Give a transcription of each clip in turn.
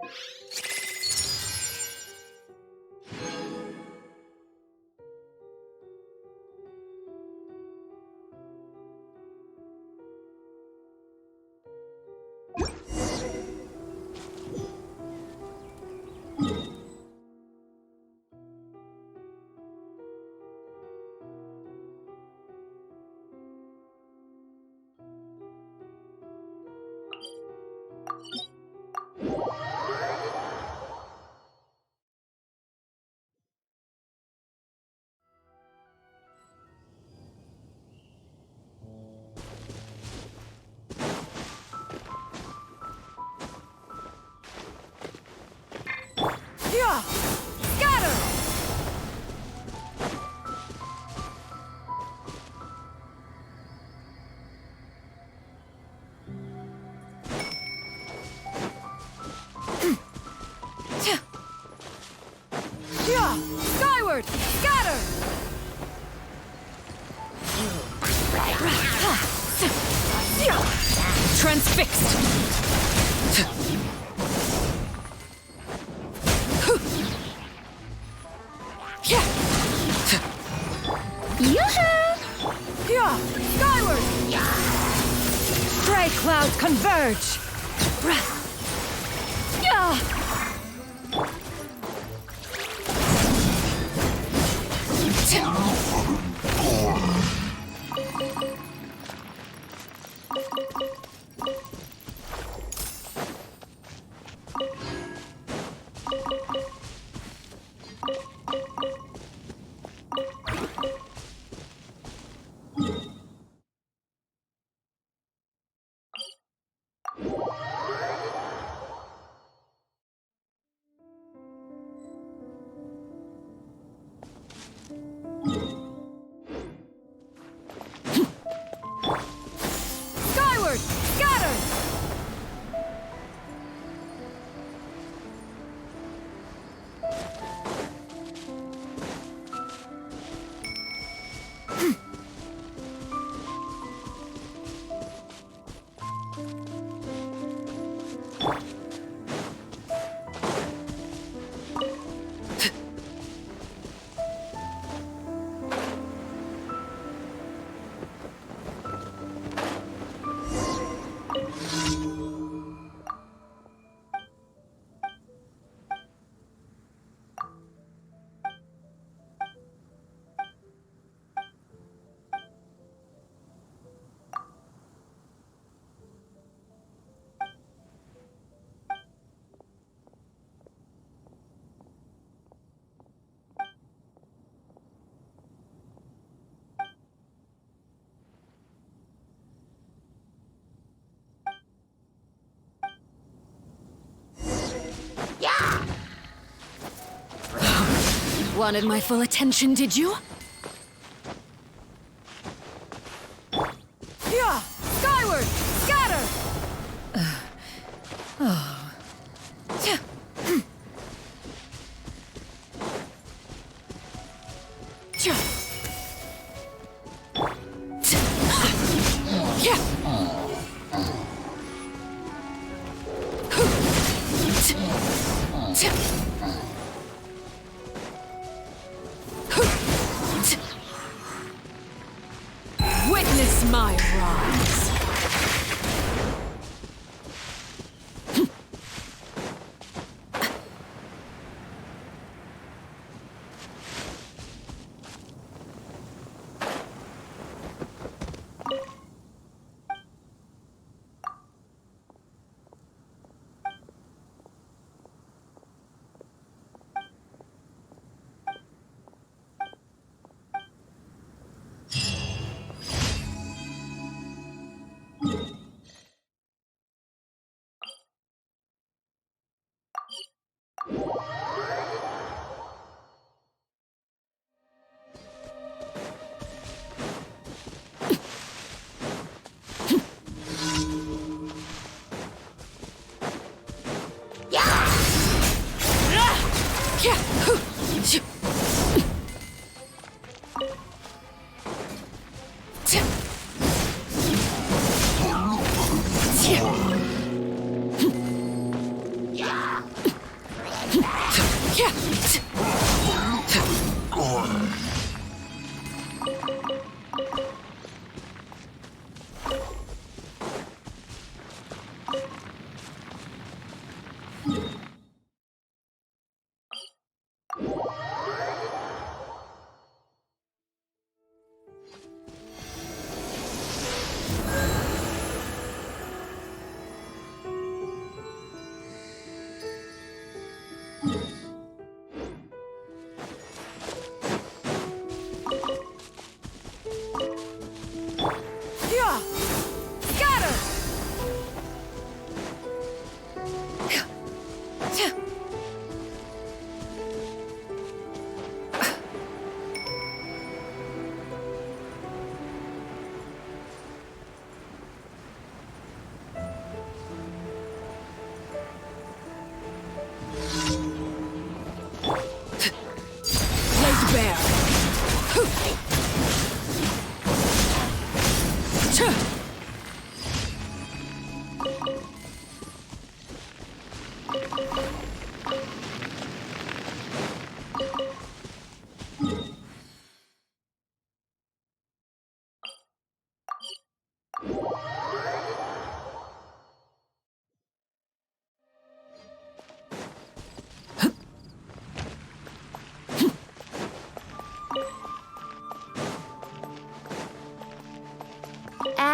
Scatter! Skyward! Scatter! Transfixed! Skyward! Gray clouds converge! Skyward! Scatter! Wanted my full attention, did you? Skyward! Scatter! Witness my rise.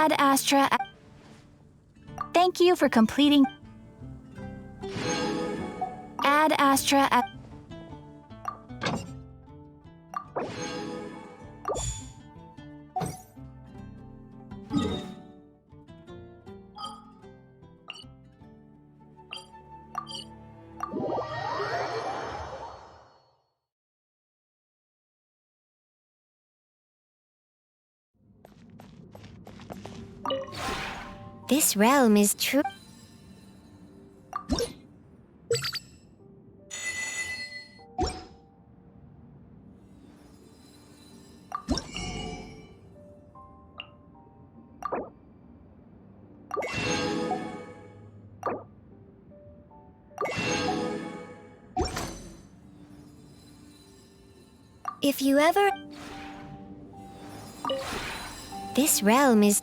Ad Astra. Thank you for completing. Ad Astra. This realm is true. If you ever... This realm is...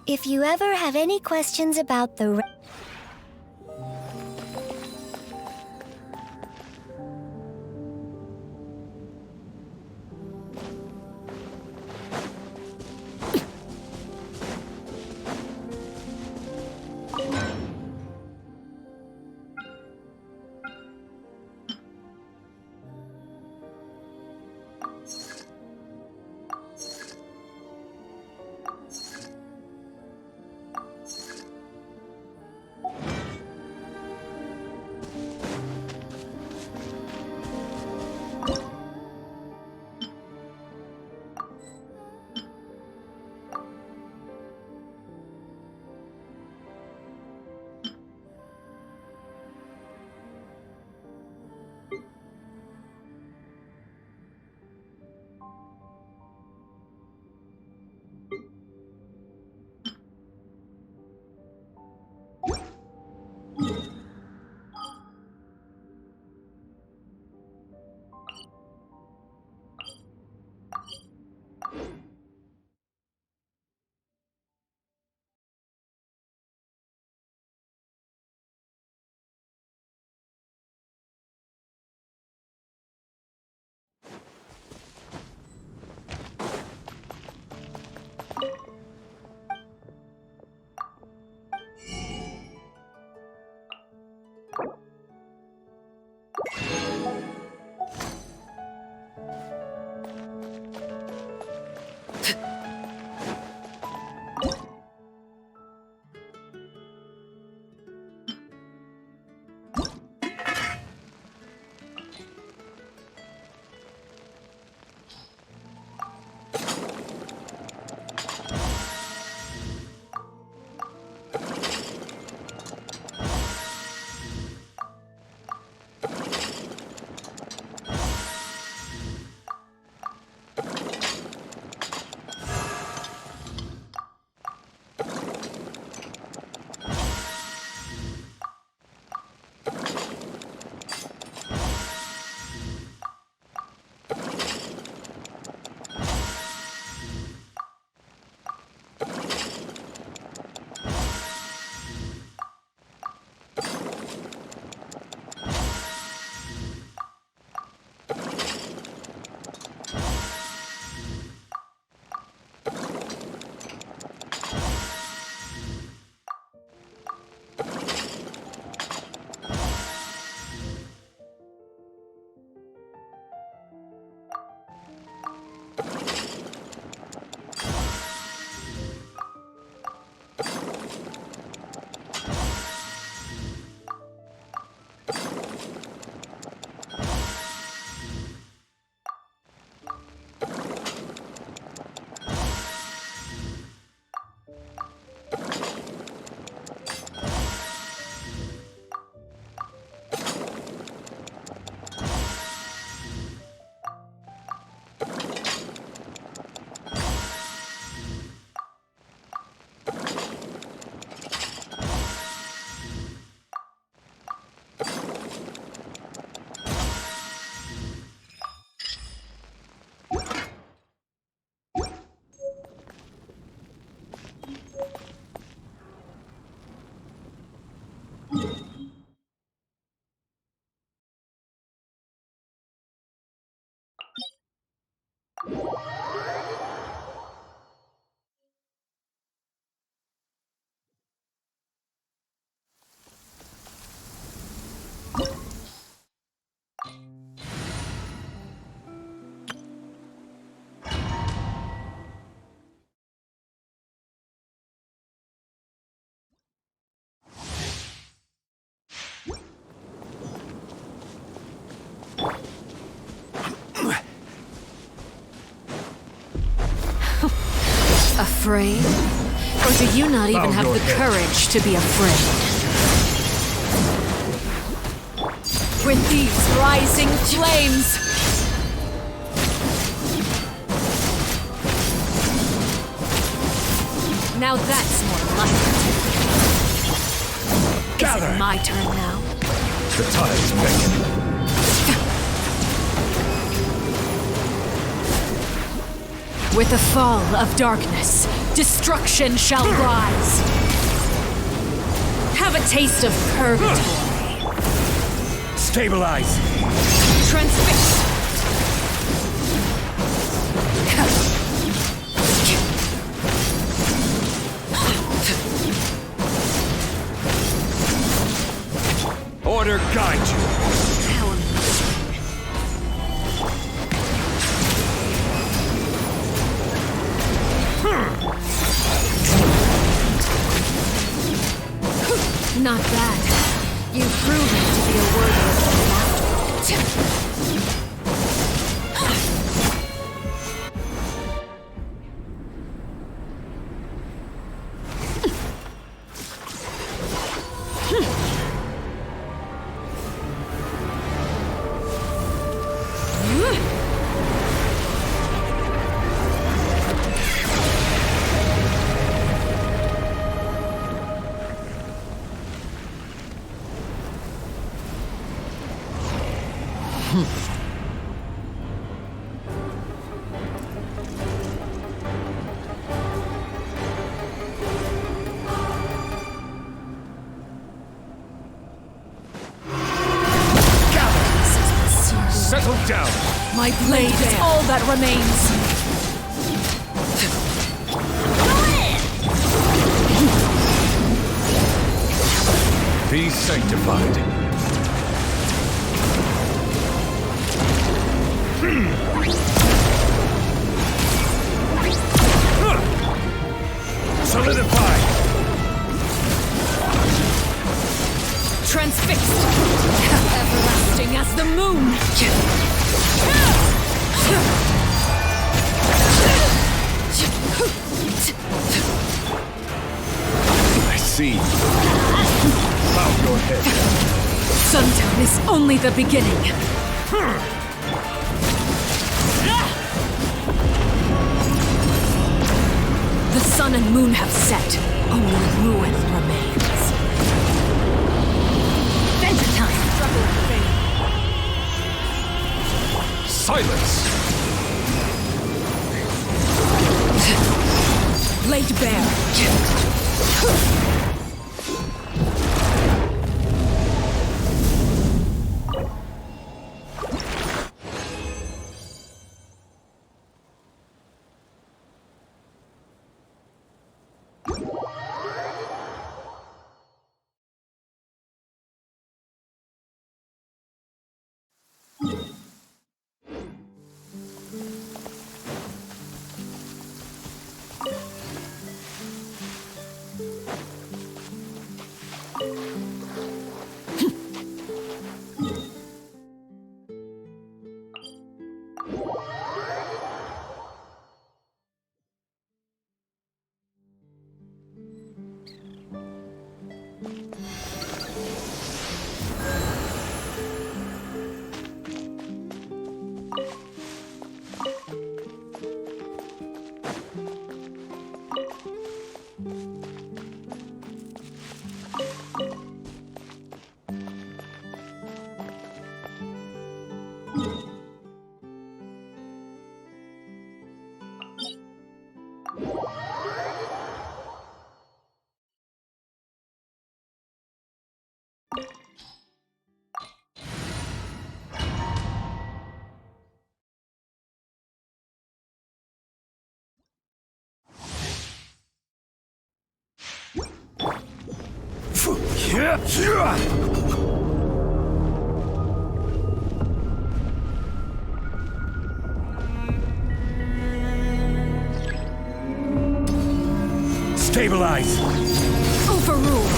If you ever have any questions about the... Afraid? Or do you not even have the courage to be afraid? With these rising flames! Now that's more like it. Is it my turn now? The tide's beckoning. With the fall of darkness, destruction shall rise. Have a taste of purgatory. Stabilize! Transfix! Order guide you! How amazing. Not bad. You've proven to be a worthy afterward. Settle down! My blade is all that remains. Be sanctified. Solidify! Transfixed. Everlasting as the moon. I see. Bow your head. Sundown is only the beginning. The sun and moon have set. Only ruin remains. Venture time. Silence! Laid bare. Stabilize! Overruled.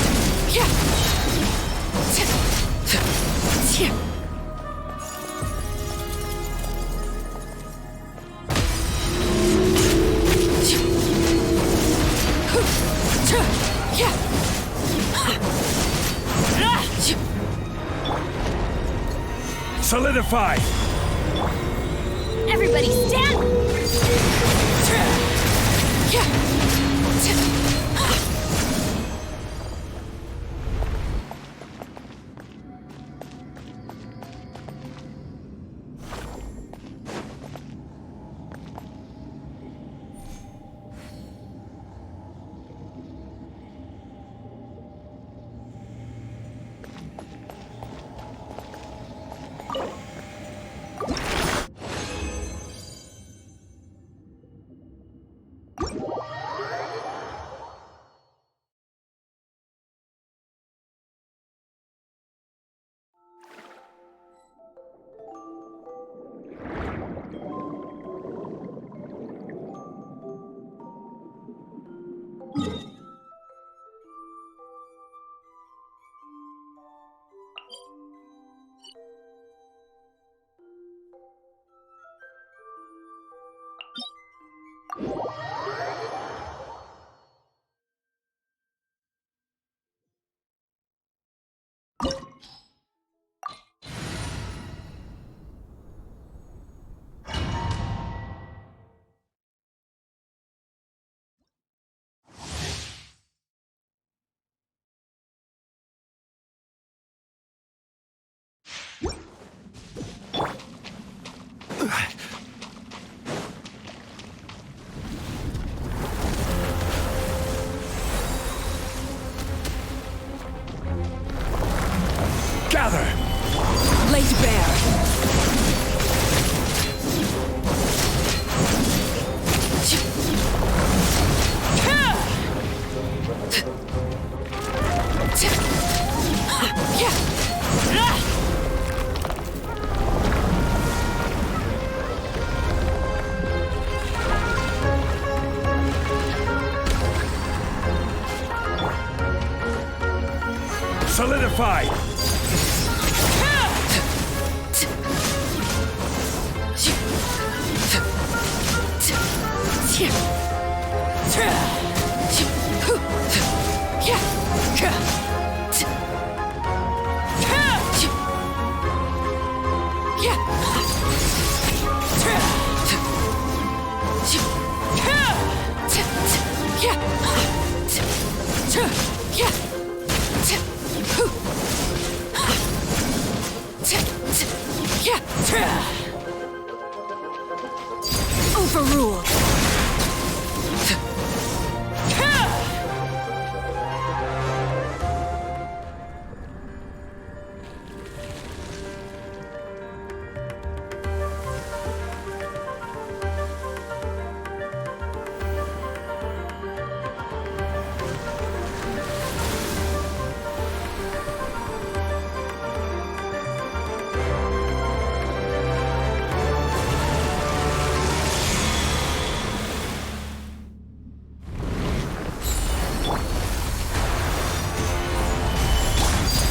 Solidify! Everybody stand! Gather! Laid bare. Solidify! Overruled.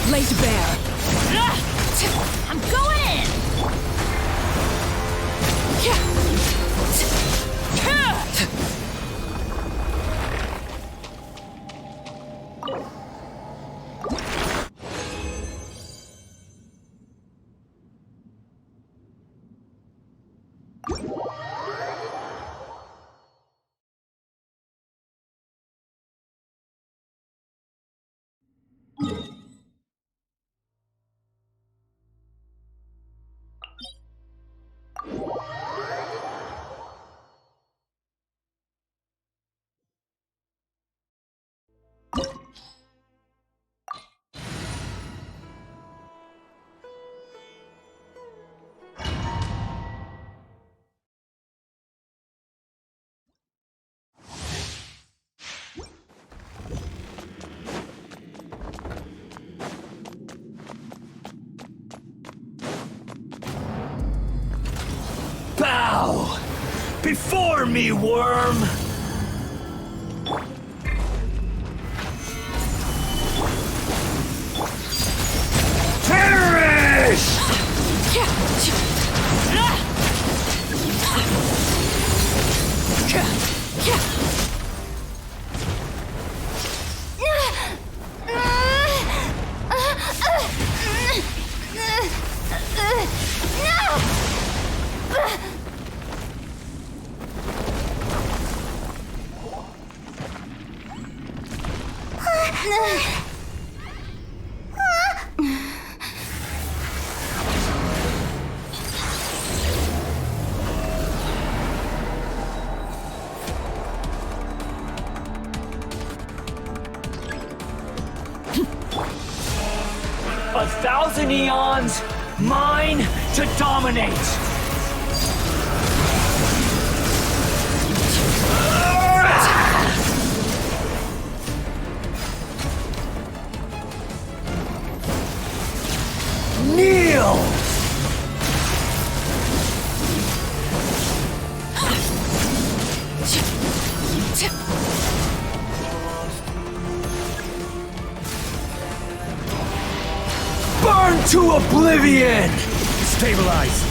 Laid bare. I'm going in! Bow before me, worm! Perish! 1,000 eons, mine to dominate. Kneel! Burn to oblivion! Stabilize.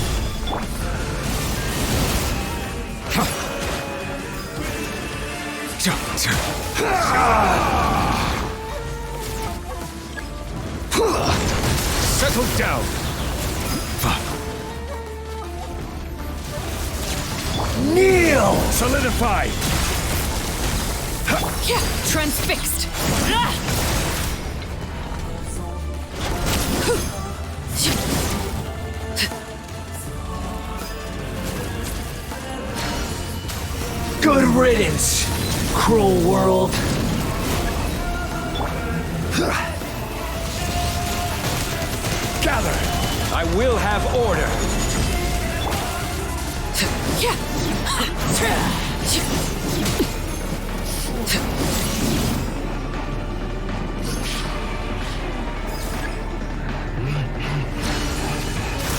Settle down. Kneel! Solidify. Transfixed. Good riddance, cruel world. Gather. I will have order.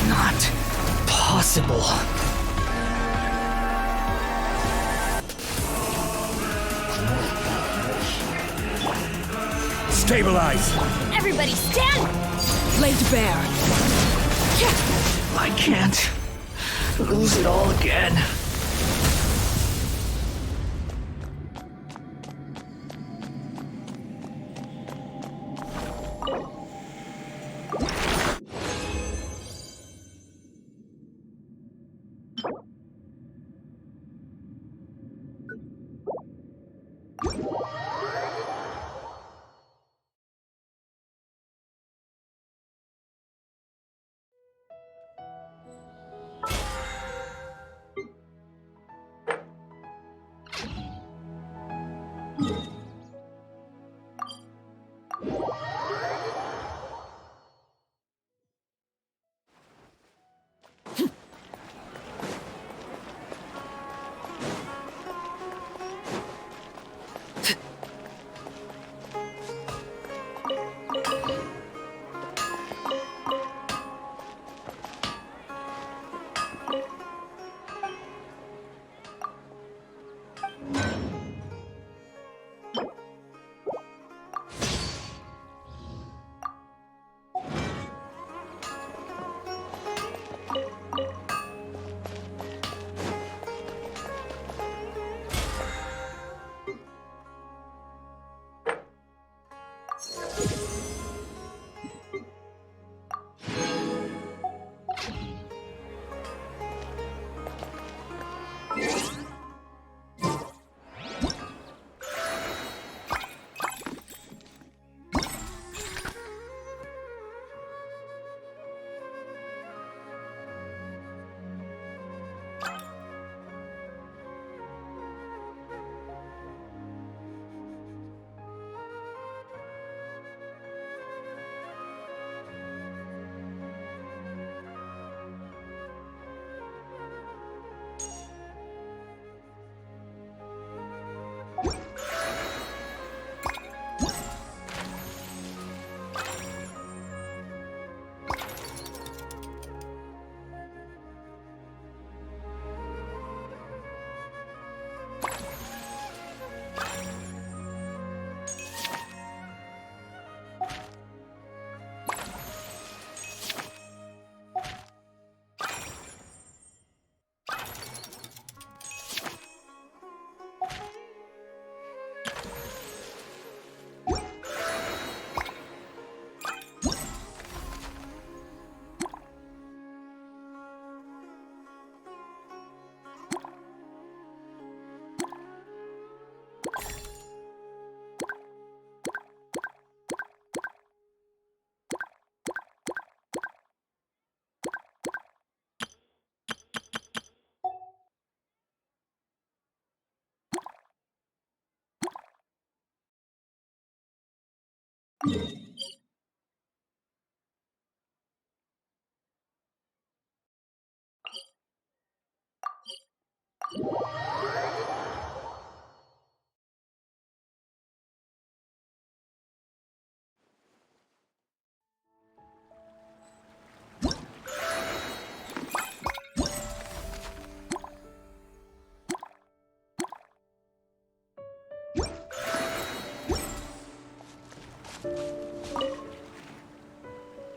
Not possible. Stabilize. Everybody stand! Laid bare. I can't lose it all again.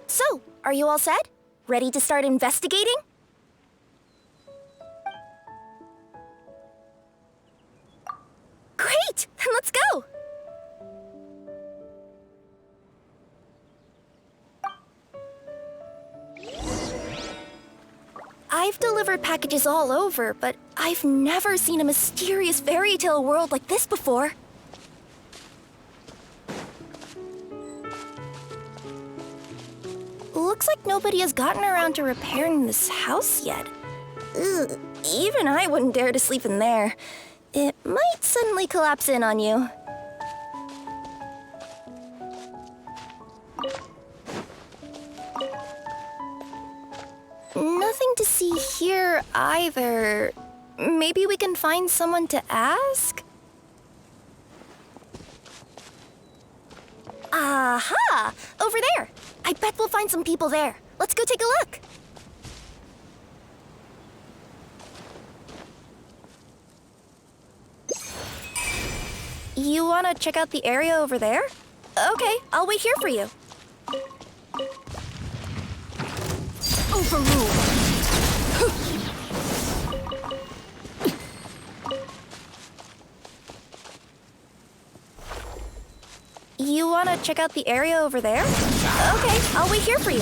So, are you all set? Ready to start investigating? Great! Then let's go! I've delivered packages all over, but I've never seen a mysterious fairy tale world like this before. Looks like nobody has gotten around to repairing this house yet. Ugh, even I wouldn't dare to sleep in there. It might suddenly collapse in on you. Nothing to see here either. Maybe we can find someone to ask? Aha! Over there! I bet we'll find some people there. Let's go take a look. You want to check out the area over there? Okay, I'll wait here for you. Overruled. You want to check out the area over there? Okay, I'll wait here for you.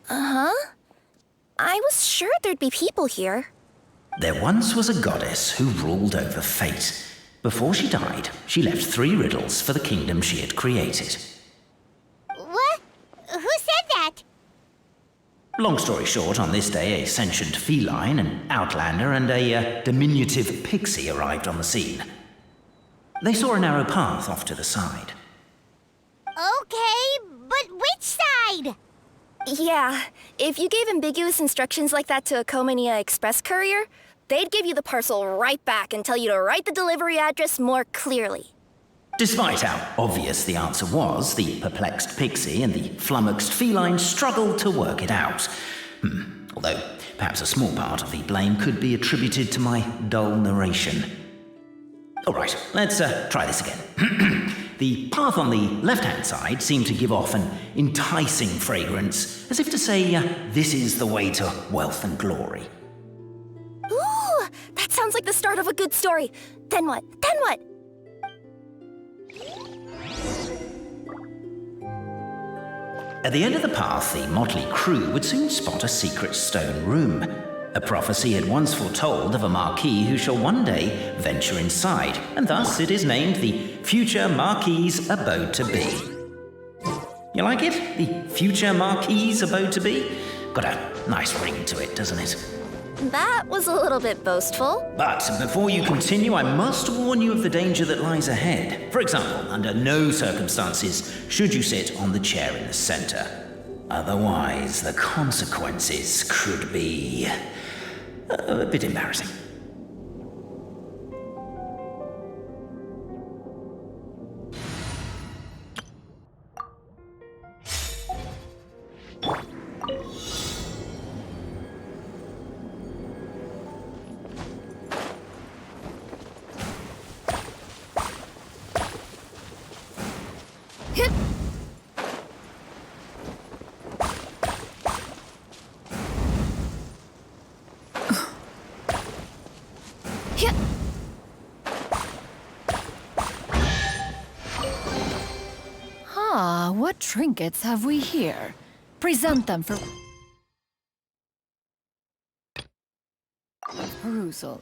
Uh-huh. I was sure there'd be people here. There once was a goddess who ruled over fate. Before she died, she left 3 riddles for the kingdom she had created. What? Who said that? Long story short, on this day, a sentient feline, an outlander, and a diminutive pixie arrived on the scene. They saw a narrow path off to the side. Okay, but which side? Yeah, if you gave ambiguous instructions like that to a Comania Express courier, they'd give you the parcel right back and tell you to write the delivery address more clearly. Despite how obvious the answer was, the perplexed pixie and the flummoxed feline struggled to work it out. Although, perhaps a small part of the blame could be attributed to my dull narration. All right, let's try this again. The path on the left-hand side seemed to give off an enticing fragrance, as if to say, this is the way to wealth and glory. Ooh, that sounds like the start of a good story. Then what? Then what? At the end of the path, the motley crew would soon spot a secret stone room. A prophecy had once foretold of a marquis who shall one day venture inside, and thus it is named the Future Marquis's Abode to Be. You like it? The Future Marquis's Abode to Be? Got a nice ring to it, doesn't it? That was a little bit boastful. But before you continue, I must warn you of the danger that lies ahead. For example, under no circumstances should you sit on the chair in the center. Otherwise, the consequences could be a bit embarrassing. Ah, what trinkets have we here? Present them for perusal.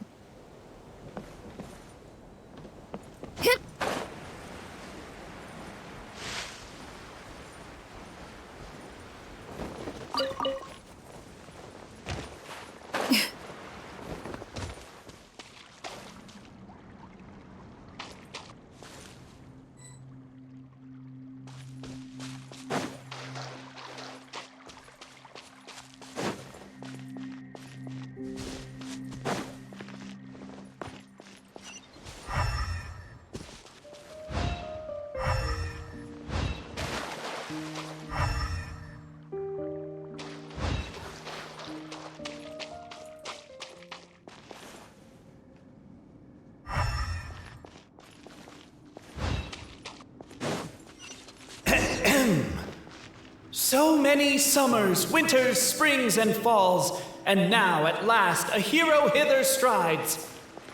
So many summers, winters, springs, and falls, and now at last a hero hither strides.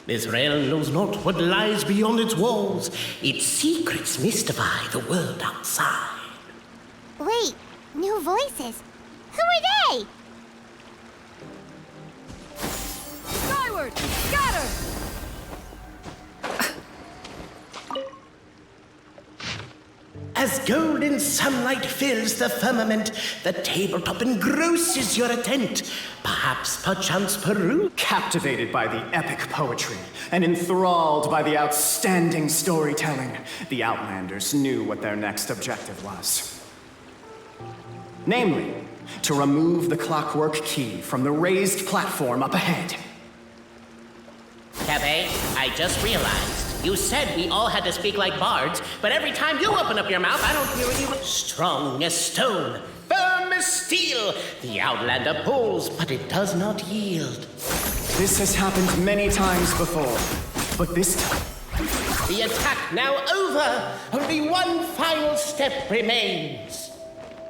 This realm knows not what lies beyond its walls. Its secrets mystify the world outside. Wait, new voices. Who are they? Skyward! Scatter! As golden sunlight fills the firmament, the tabletop engrosses your attent. Perhaps, perchance, Peru. Captivated by the epic poetry and enthralled by the outstanding storytelling, the Outlanders knew what their next objective was. Namely, to remove the clockwork key from the raised platform up ahead. Cafe, I just realized. You said we all had to speak like bards, but every time you open up your mouth, I don't hear any. Strong as stone, firm as steel. The Outlander pulls, but it does not yield. This has happened many times before, but this time... The attack now over. Only one final step remains.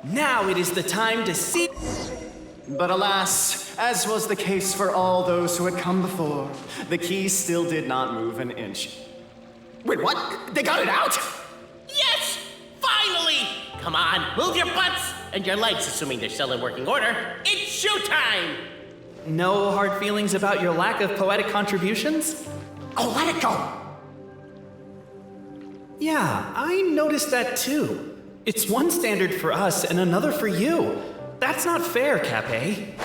Now it is the time to see. But alas, as was the case for all those who had come before, the key still did not move an inch. Wait, what? They got it out? Yes! Finally! Come on, move your butts! And your legs, assuming they're still in working order. It's showtime! No hard feelings about your lack of poetic contributions? Oh, let it go! Yeah, I noticed that too. It's one standard for us and another for you. That's not fair, Cape.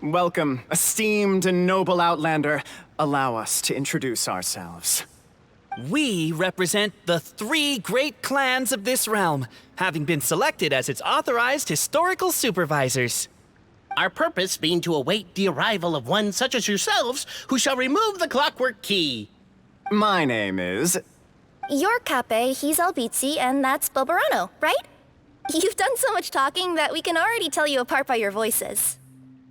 Welcome, esteemed and noble Outlander. Allow us to introduce ourselves. We represent the 3 great clans of this realm, having been selected as its authorized historical supervisors. Our purpose being to await the arrival of one such as yourselves who shall remove the clockwork key. My name is... You're Cape, he's Albizzi, and that's Bobarano, right? You've done so much talking that we can already tell you apart by your voices.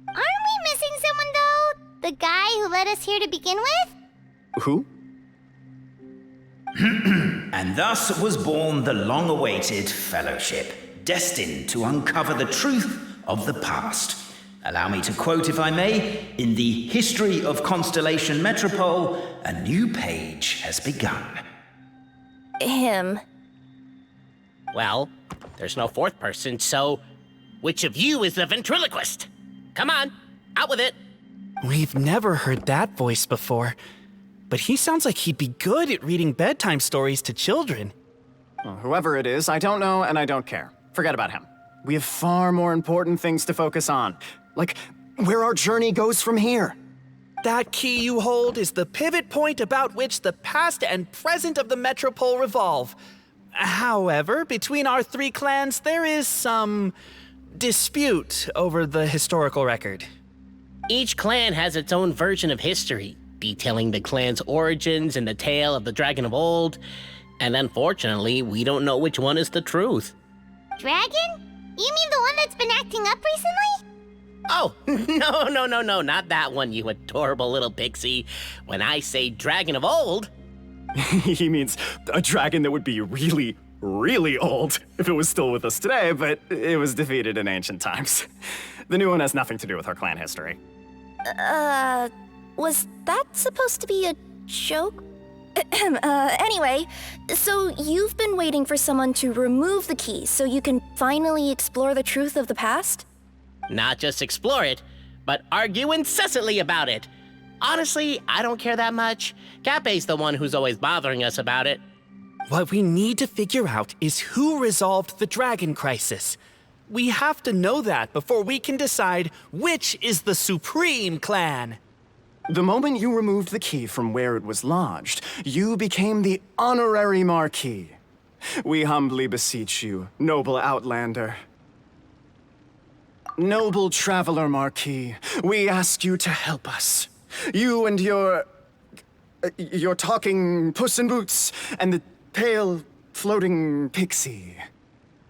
Aren't we missing someone, though? The guy who led us here to begin with? Who? And thus was born the long-awaited fellowship, destined to uncover the truth of the past. Allow me to quote, if I may, in the history of Constellation Metropole, a new page has begun. Him. Well, there's no fourth person, so which of you is the ventriloquist? Come on, out with it. We've never heard that voice before, but he sounds like he'd be good at reading bedtime stories to children. Well, whoever it is, I don't know and I don't care. Forget about him. We have far more important things to focus on, like where our journey goes from here. That key you hold is the pivot point about which the past and present of the Metropole revolve. However, between our 3 clans, there is some dispute over the historical record. Each clan has its own version of history, detailing the clan's origins and the tale of the dragon of old. And unfortunately, we don't know which one is the truth. Dragon? You mean the one that's been acting up recently? Oh, no, not that one, you adorable little pixie. When I say dragon of old... He means a dragon that would be really, really old if it was still with us today, but it was defeated in ancient times. The new one has nothing to do with our clan history. Was that supposed to be a joke? Anyway, so you've been waiting for someone to remove the key so you can finally explore the truth of the past? Not just explore it, but argue incessantly about it. Honestly, I don't care that much. Cape's the one who's always bothering us about it. What we need to figure out is who resolved the dragon crisis. We have to know that before we can decide which is the supreme clan. The moment you removed the key from where it was lodged, you became the honorary Marquis. We humbly beseech you, noble Outlander. Noble Traveler Marquis, we ask you to help us. You and your talking Puss in Boots and the pale floating pixie.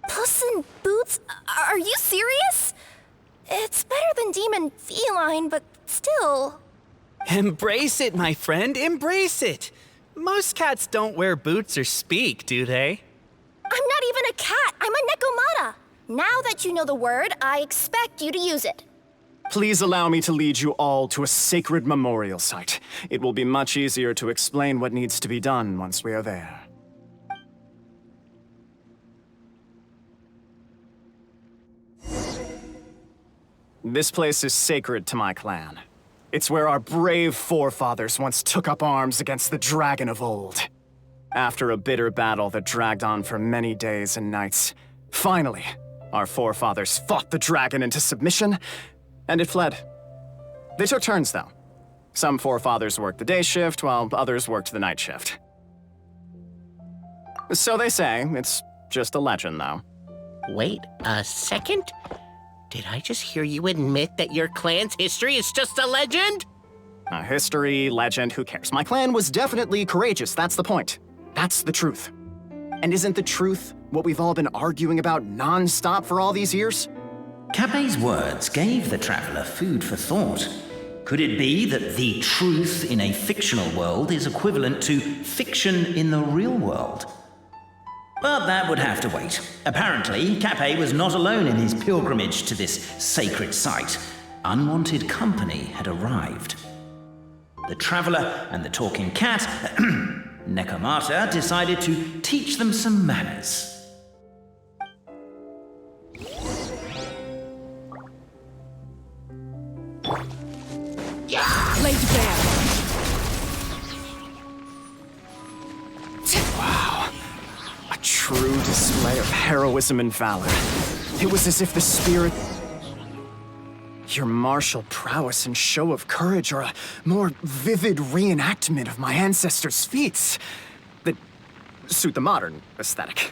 Puss in Boots? Are you serious? It's better than demon feline, but still. Embrace it, my friend, embrace it. Most cats don't wear boots or speak, do they? I'm not even a cat. I'm a Nekomata. Now that you know the word, I expect you to use it. Please allow me to lead you all to a sacred memorial site. It will be much easier to explain what needs to be done once we are there. This place is sacred to my clan. It's where our brave forefathers once took up arms against the dragon of old. After a bitter battle that dragged on for many days and nights, finally, our forefathers fought the dragon into submission, and it fled. They took turns, though. Some forefathers worked the day shift, while others worked the night shift. So they say. It's just a legend, though. Wait a second? Did I just hear you admit that your clan's history is just a legend? History, legend, who cares? My clan was definitely courageous, that's the point. That's the truth. And isn't the truth what we've all been arguing about non-stop for all these years? Capet's words gave the traveler food for thought. Could it be that the truth in a fictional world is equivalent to fiction in the real world? But that would have to wait. Apparently, Capet was not alone in his pilgrimage to this sacred site. Unwanted company had arrived. The traveler and the talking cat, Nekomata, decided to teach them some manners. Laid bare. Wow. A true display of heroism and valor. It was as if the spirit... Your martial prowess and show of courage are a more vivid reenactment of my ancestors' feats that suit the modern aesthetic.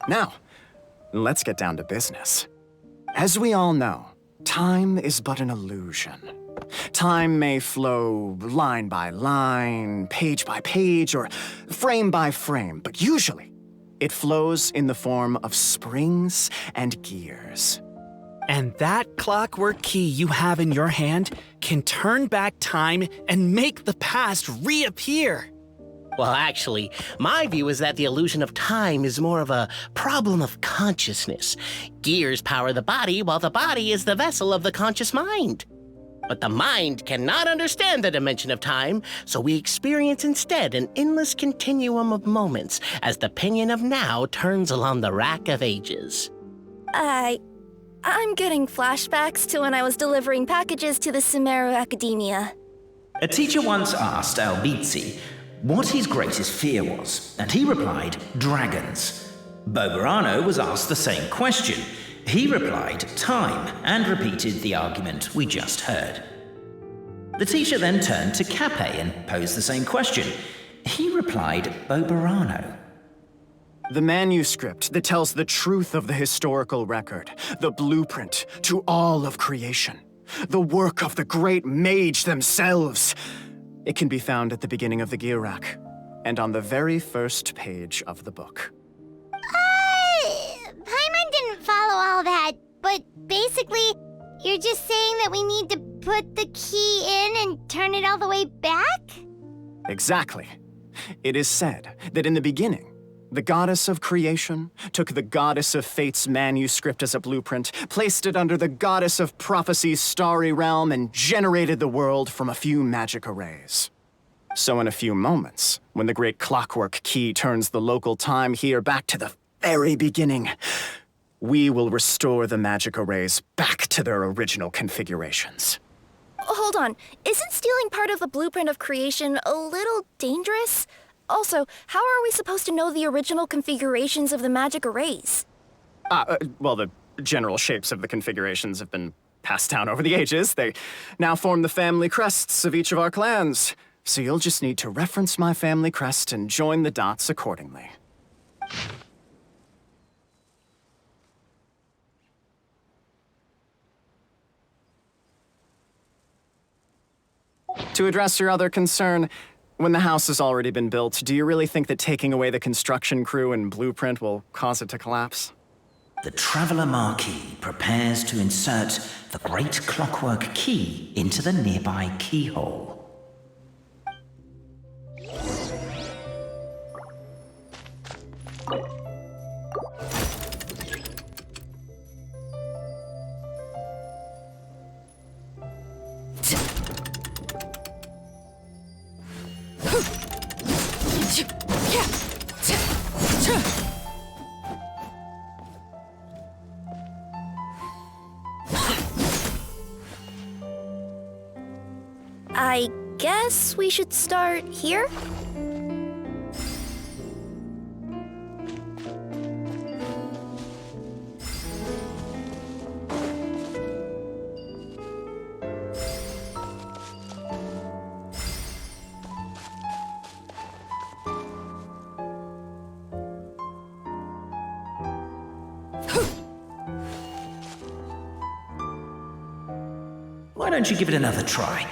Now, let's get down to business. As we all know, time is but an illusion. Time may flow line by line, page by page, or frame by frame, but usually it flows in the form of springs and gears. And that clockwork key you have in your hand can turn back time and make the past reappear. Well, actually, my view is that the illusion of time is more of a problem of consciousness. Gears power the body, while the body is the vessel of the conscious mind. But the mind cannot understand the dimension of time, so we experience instead an endless continuum of moments as the pinion of now turns along the rack of ages. I'm getting flashbacks to when I was delivering packages to the Sumeru Academia. A teacher once asked Albizzi what his greatest fear was, and he replied, dragons. Boberano was asked the same question. He replied, time, and repeated the argument we just heard. The teacher then turned to Cape and posed the same question. He replied, Boberano. The manuscript that tells the truth of the historical record, the blueprint to all of creation, the work of the great mage themselves. It can be found at the beginning of the gear rack, and on the very first page of the book. Paimon didn't follow all that, but basically, you're just saying that we need to put the key in and turn it all the way back? Exactly. It is said that in the beginning, the goddess of creation took the goddess of fate's manuscript as a blueprint, placed it under the goddess of prophecy's starry realm, and generated the world from a few magic arrays. So in a few moments, when the great clockwork key turns the local time here back to the very beginning, we will restore the magic arrays back to their original configurations. Hold on, isn't stealing part of the blueprint of creation a little dangerous? Also, how are we supposed to know the original configurations of the magic arrays? Well, the general shapes of the configurations have been passed down over the ages. They now form the family crests of each of our clans. So you'll just need to reference my family crest and join the dots accordingly. To address your other concern, when the house has already been built, do you really think that taking away the construction crew and blueprint will cause it to collapse? The Traveler Marquis prepares to insert the great clockwork key into the nearby keyhole. I guess we should start here? Why don't you give it another try?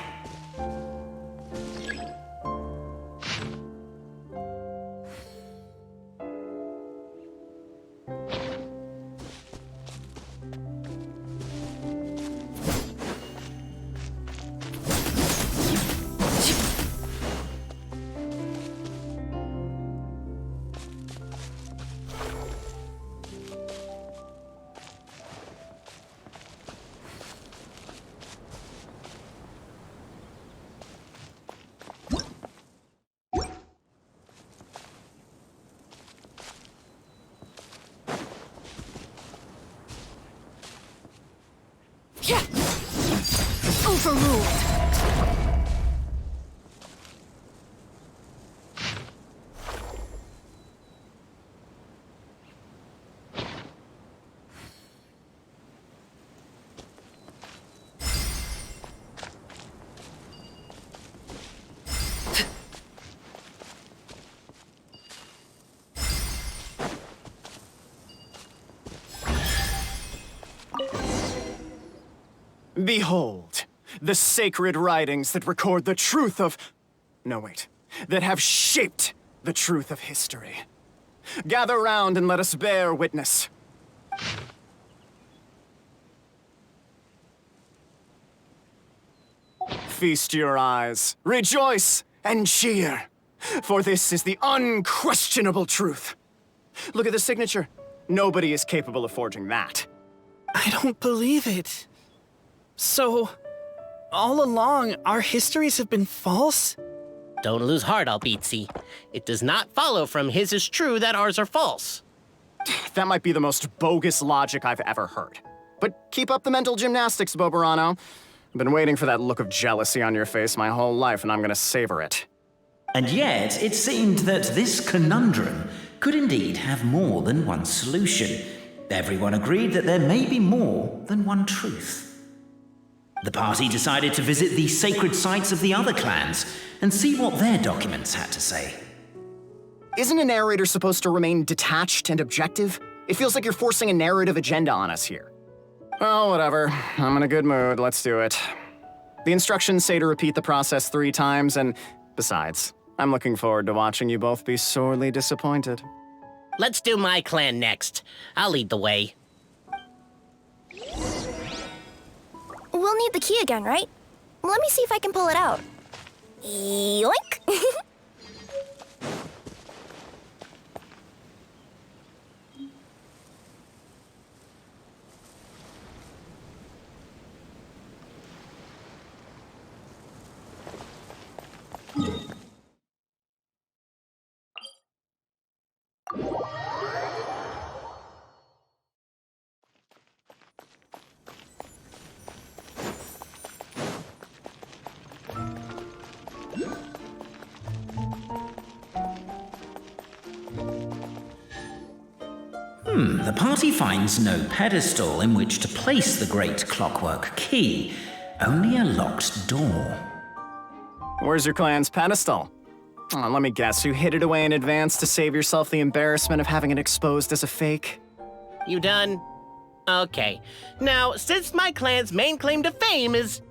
Overruled. Behold, the sacred writings that record the truth of... No, wait. That have shaped the truth of history. Gather round and let us bear witness. Feast your eyes, rejoice, and cheer, for this is the unquestionable truth. Look at the signature. Nobody is capable of forging that. I don't believe it. So, all along, our histories have been false? Don't lose heart, Albizzi. It does not follow from his is true that ours are false. That might be the most bogus logic I've ever heard. But keep up the mental gymnastics, Boberano. I've been waiting for that look of jealousy on your face my whole life, and I'm gonna savor it. And yet, it seemed that this conundrum could indeed have more than one solution. Everyone agreed that there may be more than one truth. The party decided to visit the sacred sites of the other clans and see what their documents had to say. Isn't a narrator supposed to remain detached and objective? It feels like you're forcing a narrative agenda on us here. Well, whatever. I'm in a good mood. Let's do it. The instructions say to repeat the process 3 times, and besides, I'm looking forward to watching you both be sorely disappointed. Let's do my clan next. I'll lead the way. We'll need the key again, right? Let me see if I can pull it out. Yoink! The party finds no pedestal in which to place the great clockwork key, only a locked door. Where's your clan's pedestal? Oh, let me guess, you hid it away in advance to save yourself the embarrassment of having it exposed as a fake? You done? Okay. Now, since my clan's main claim to fame is...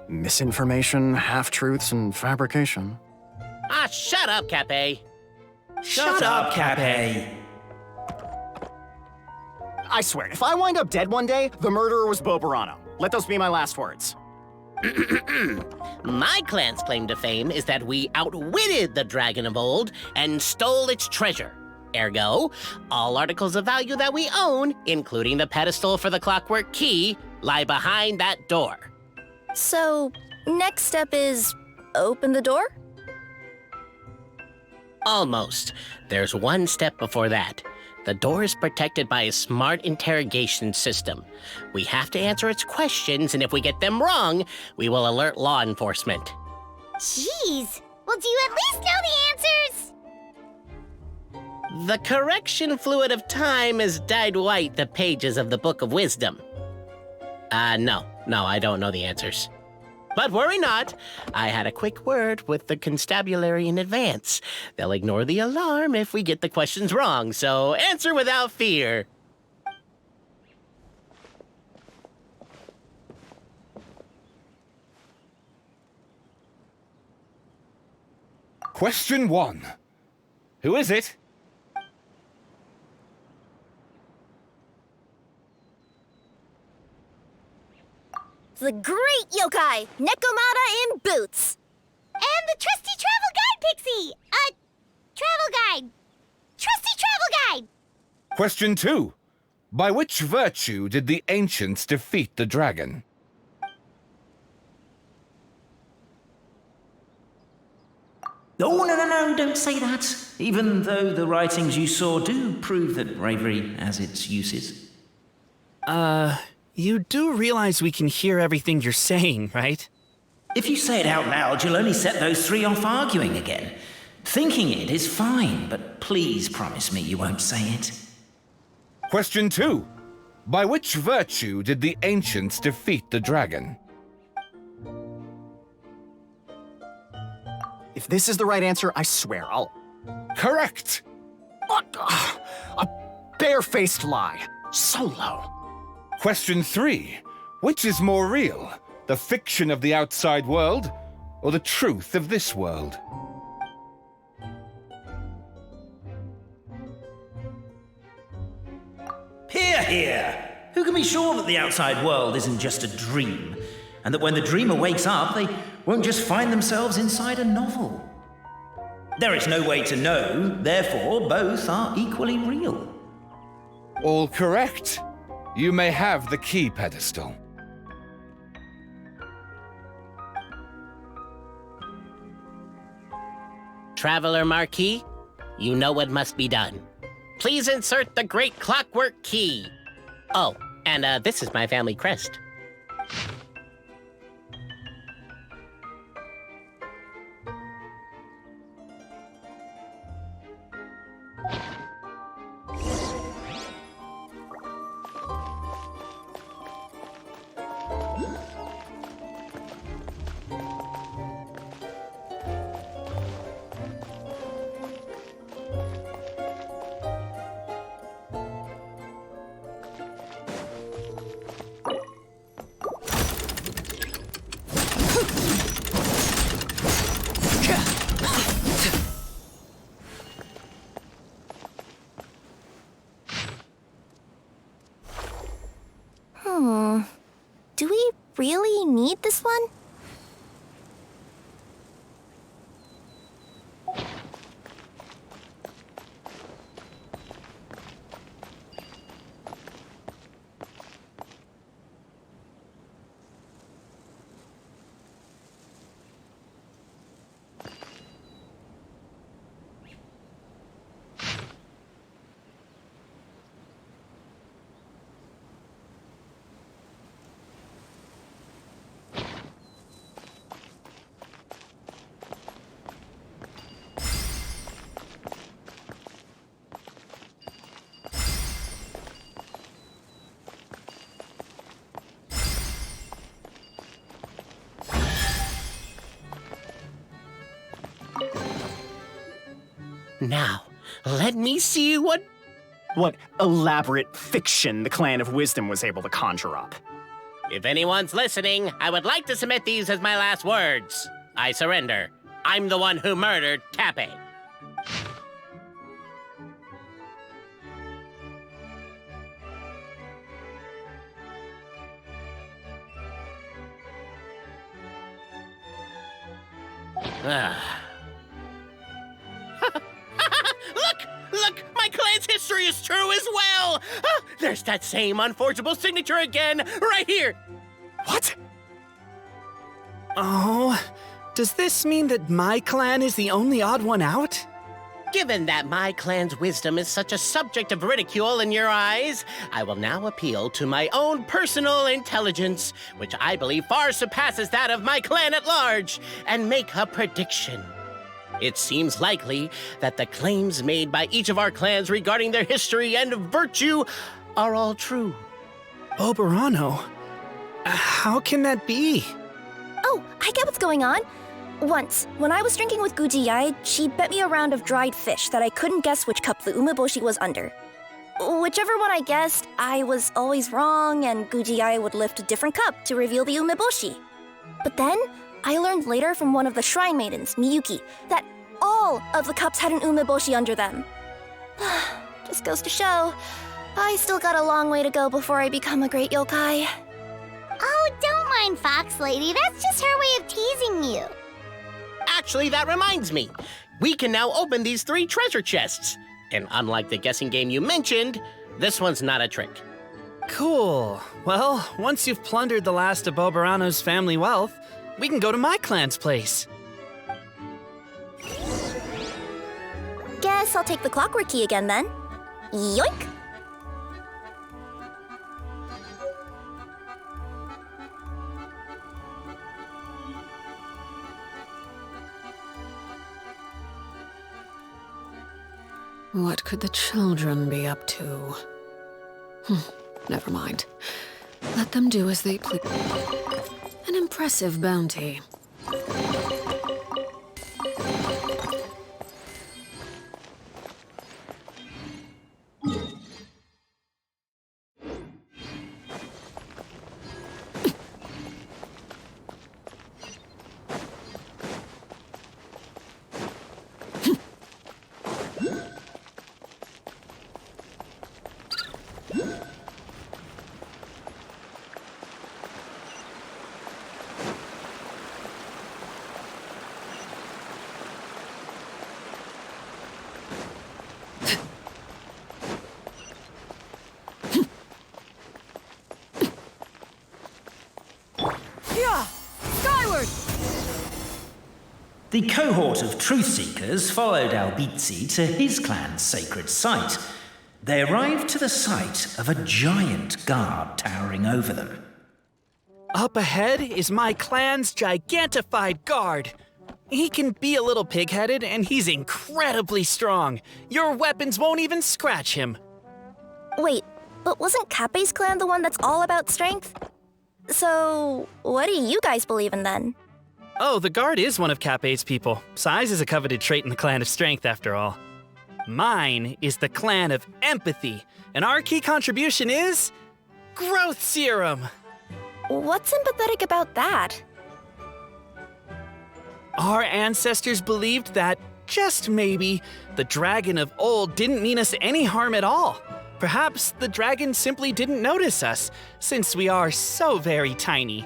Misinformation, half-truths, and fabrication. Ah, shut up, Cape. Shut up, Cape. I swear, if I wind up dead one day, the murderer was Boberano. Let those be my last words. My clan's claim to fame is that we outwitted the Dragon of Old and stole its treasure. Ergo, all articles of value that we own, including the pedestal for the clockwork key, lie behind that door. So, next step is open the door? Almost. There's one step before that. The door is protected by a smart interrogation system. We have to answer its questions, and if we get them wrong, we will alert law enforcement. Jeez. Well, do you at least know the answers? The correction fluid of time has dyed white the pages of the Book of Wisdom. No, I don't know the answers. But worry not. I had a quick word with the constabulary in advance. They'll ignore the alarm if we get the questions wrong, so answer without fear. Question 1. Who is it? The great yokai, Nekomata in boots. And the trusty travel guide, Pixie! Travel guide! Trusty travel guide! Question 2. By which virtue did the ancients defeat the dragon? Oh, no, don't say that. Even though the writings you saw do prove that bravery has its uses. You do realize we can hear everything you're saying, right? If you say it out loud, you'll only set those 3 off arguing again. Thinking it is fine, but please promise me you won't say it. Question 2. By which virtue did the ancients defeat the dragon? If this is the right answer, I swear I'll... Correct! What? A barefaced lie. So low. Question 3. Which is more real? The fiction of the outside world, or the truth of this world? Hear, hear! Who can be sure that the outside world isn't just a dream, and that when the dreamer wakes up, they won't just find themselves inside a novel? There is no way to know, therefore both are equally real. All correct. You may have the key pedestal. Traveler Marquis, you know what must be done. Please insert the great clockwork key. Oh, and this is my family crest. Do we really need this one? Now, let me see what... What elaborate fiction the Clan of Wisdom was able to conjure up. If anyone's listening, I would like to submit these as my last words. I surrender. I'm the one who murdered Tappe. Look! My clan's history is true as well! There's that same unforgeable signature again, right here! What? Oh, does this mean that my clan is the only odd one out? Given that my clan's wisdom is such a subject of ridicule in your eyes, I will now appeal to my own personal intelligence, which I believe far surpasses that of my clan at large, and make a prediction. It seems likely that the claims made by each of our clans regarding their history and virtue are all true. Oberano? How can that be? Oh, I get what's going on. Once, when I was drinking with Gujiyai, she bet me a round of dried fish that I couldn't guess which cup the umeboshi was under. Whichever one I guessed, I was always wrong, and Gujiyai would lift a different cup to reveal the umeboshi. But then, I learned later from one of the shrine maidens, Miyuki, that all of the cups had an umeboshi under them. Just goes to show, I still got a long way to go before I become a great yokai. Oh, don't mind Fox Lady. That's just her way of teasing you. Actually, that reminds me. We can now open these 3 treasure chests. And unlike the guessing game you mentioned, this one's not a trick. Cool. Well, once you've plundered the last of Oberano's family wealth, we can go to my clan's place. Guess I'll take the clockwork key again then. Yoink! What could the children be up to? Never mind. Let them do as they please. An impressive bounty. The cohort of truth seekers followed Albizzi to his clan's sacred site. They arrived to the site of a giant guard towering over them. Up ahead is my clan's gigantified guard. He can be a little pig-headed, and he's incredibly strong. Your weapons won't even scratch him. Wait, but wasn't Kappe's clan the one that's all about strength? So, what do you guys believe in then? Oh, the guard is one of Kappe's people. Size is a coveted trait in the clan of strength, after all. Mine is the clan of empathy, and our key contribution is growth serum. What's empathetic about that? Our ancestors believed that, just maybe, the dragon of old didn't mean us any harm at all. Perhaps the dragon simply didn't notice us, since we are so very tiny.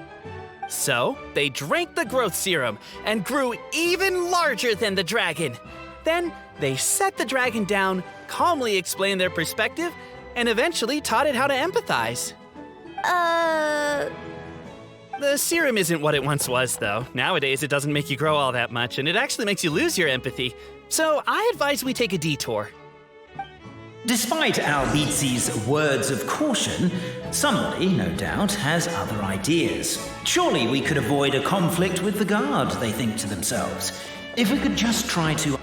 So, they drank the growth serum and grew even larger than the dragon. Then, they set the dragon down, calmly explained their perspective, and eventually taught it how to empathize. The serum isn't what it once was, though. Nowadays, it doesn't make you grow all that much, and it actually makes you lose your empathy. So, I advise we take a detour. Despite Albizzi's words of caution, somebody, no doubt, has other ideas. Surely we could avoid a conflict with the guard, they think to themselves. If we could just try to...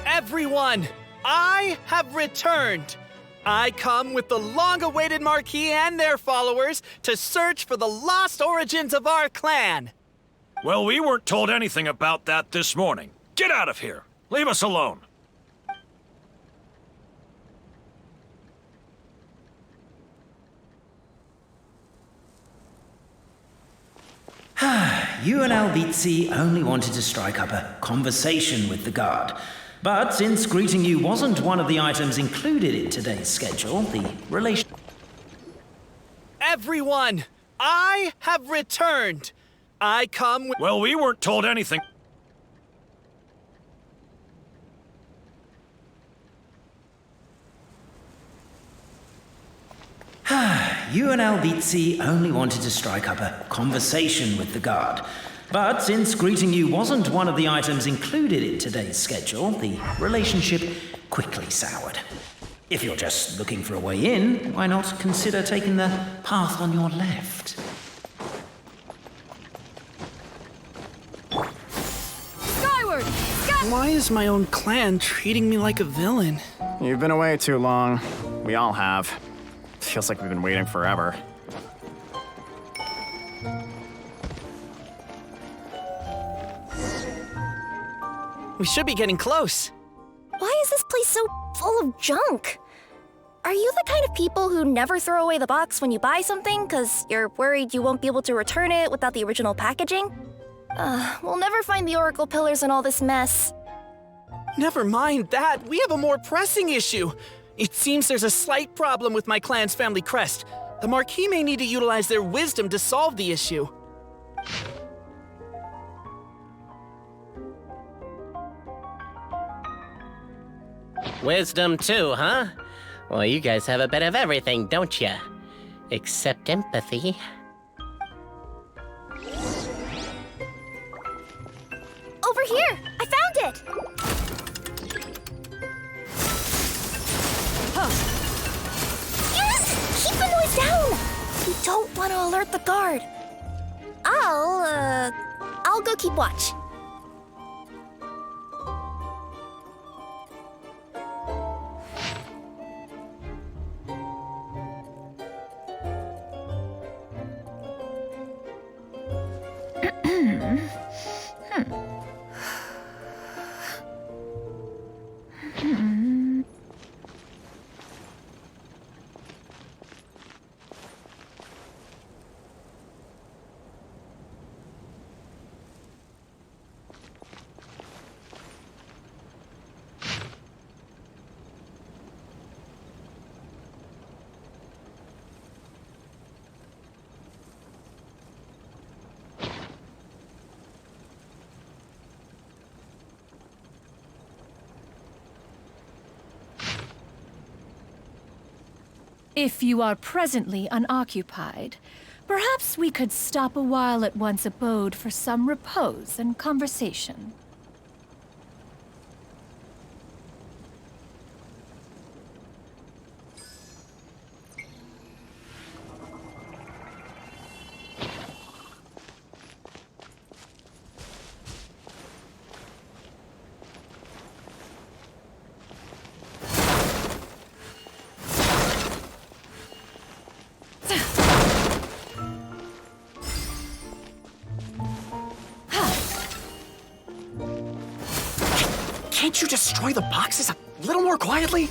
Everyone, I have returned. I come with the long-awaited Marquis and their followers to search for the lost origins of our clan. Well, we weren't told anything about that this morning. Get out of here. Leave us alone. You and Albizzi only wanted to strike up a conversation with the guard. But since greeting you wasn't one of the items included in today's schedule, the relation... Everyone, I have returned. I come with... Well, we weren't told anything. You and Albizzi only wanted to strike up a conversation with the guard. But since greeting you wasn't one of the items included in today's schedule, the relationship quickly soured. If you're just looking for a way in, why not consider taking the path on your left? Skyward! Why is my own clan treating me like a villain? You've been away too long. We all have. Feels like we've been waiting forever. We should be getting close. Why is this place so full of junk? Are you the kind of people who never throw away the box when you buy something because you're worried you won't be able to return it without the original packaging? We'll never find the Oracle Pillars in all this mess. Never mind that. We have a more pressing issue. It seems there's a slight problem with my clan's family crest. The Marquis may need to utilize their wisdom to solve the issue. Wisdom too, huh? Well, you guys have a bit of everything, don't you? Except empathy. Over here! I found it! Yes! Keep the noise down! We don't want to alert the guard. I'll go keep watch. If you are presently unoccupied, Perhaps we could stop a while at one's abode for some repose and conversation. Can't you destroy the boxes a little more quietly?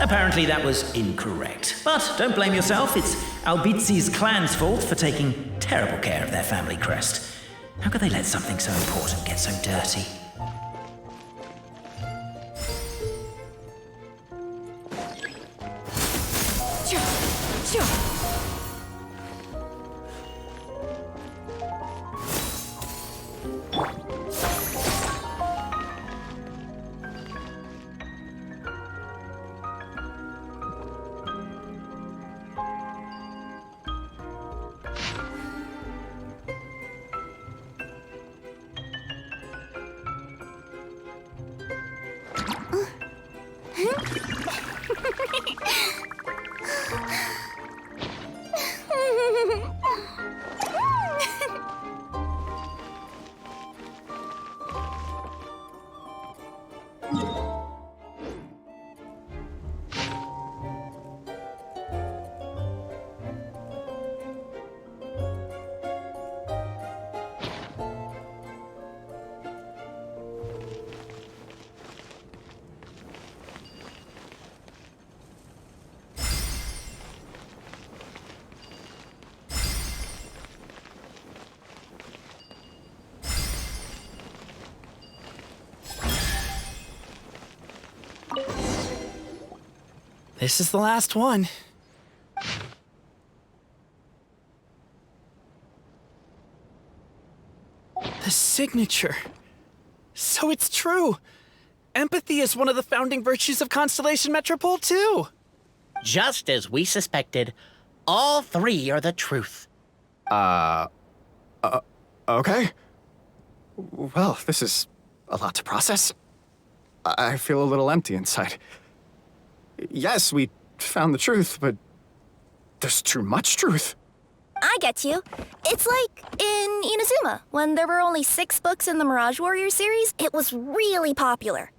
Apparently that was incorrect. But don't blame yourself, it's Albizi's clan's fault for taking terrible care of their family crest. How could they let something so important get so dirty? This is the last one. The signature. So it's true. Empathy is one of the founding virtues of Constellation Metropole, too. Just as we suspected, all three are the truth. Okay. Well, this is a lot to process. I feel a little empty inside. Yes, we found the truth, but there's too much truth. I get you. It's like in Inazuma, when there were only 6 books in the Mirage Warrior series, it was really popular.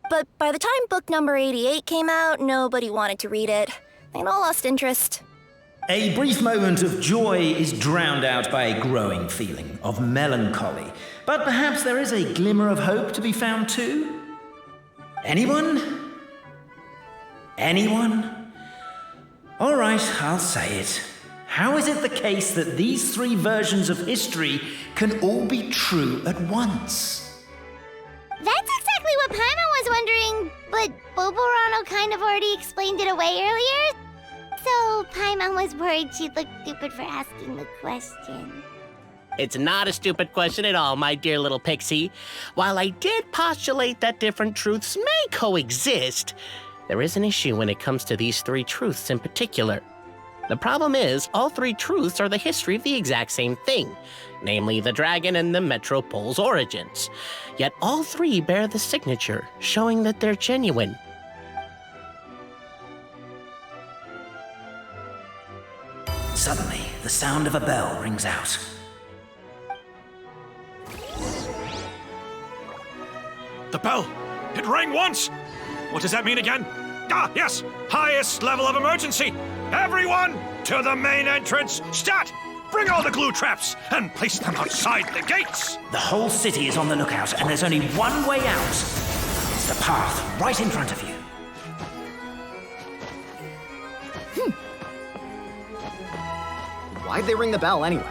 But by the time book number 88 came out, nobody wanted to read it. They'd all lost interest. A brief moment of joy is drowned out by a growing feeling of melancholy. But perhaps there is a glimmer of hope to be found too? Anyone? Anyone? All right, I'll say it. How is it the case that these 3 versions of history can all be true at once? That's exactly what Paimon was wondering, but Boborano kind of already explained it away earlier. So Paimon was worried she'd look stupid for asking the question. It's not a stupid question at all, my dear little pixie. While I did postulate that different truths may coexist, there is an issue when it comes to these 3 truths in particular. The problem is, all 3 truths are the history of the exact same thing, namely the dragon and the Metropole's origins. Yet all 3 bear the signature, showing that they're genuine. Suddenly, the sound of a bell rings out. The bell! It rang once! What does that mean again? Ah, yes! Highest level of emergency! Everyone, to the main entrance! Stat! Bring all the glue traps and place them outside the gates! The whole city is on the lookout, and there's only one way out. It's the path right in front of you. Why'd they ring the bell anyway?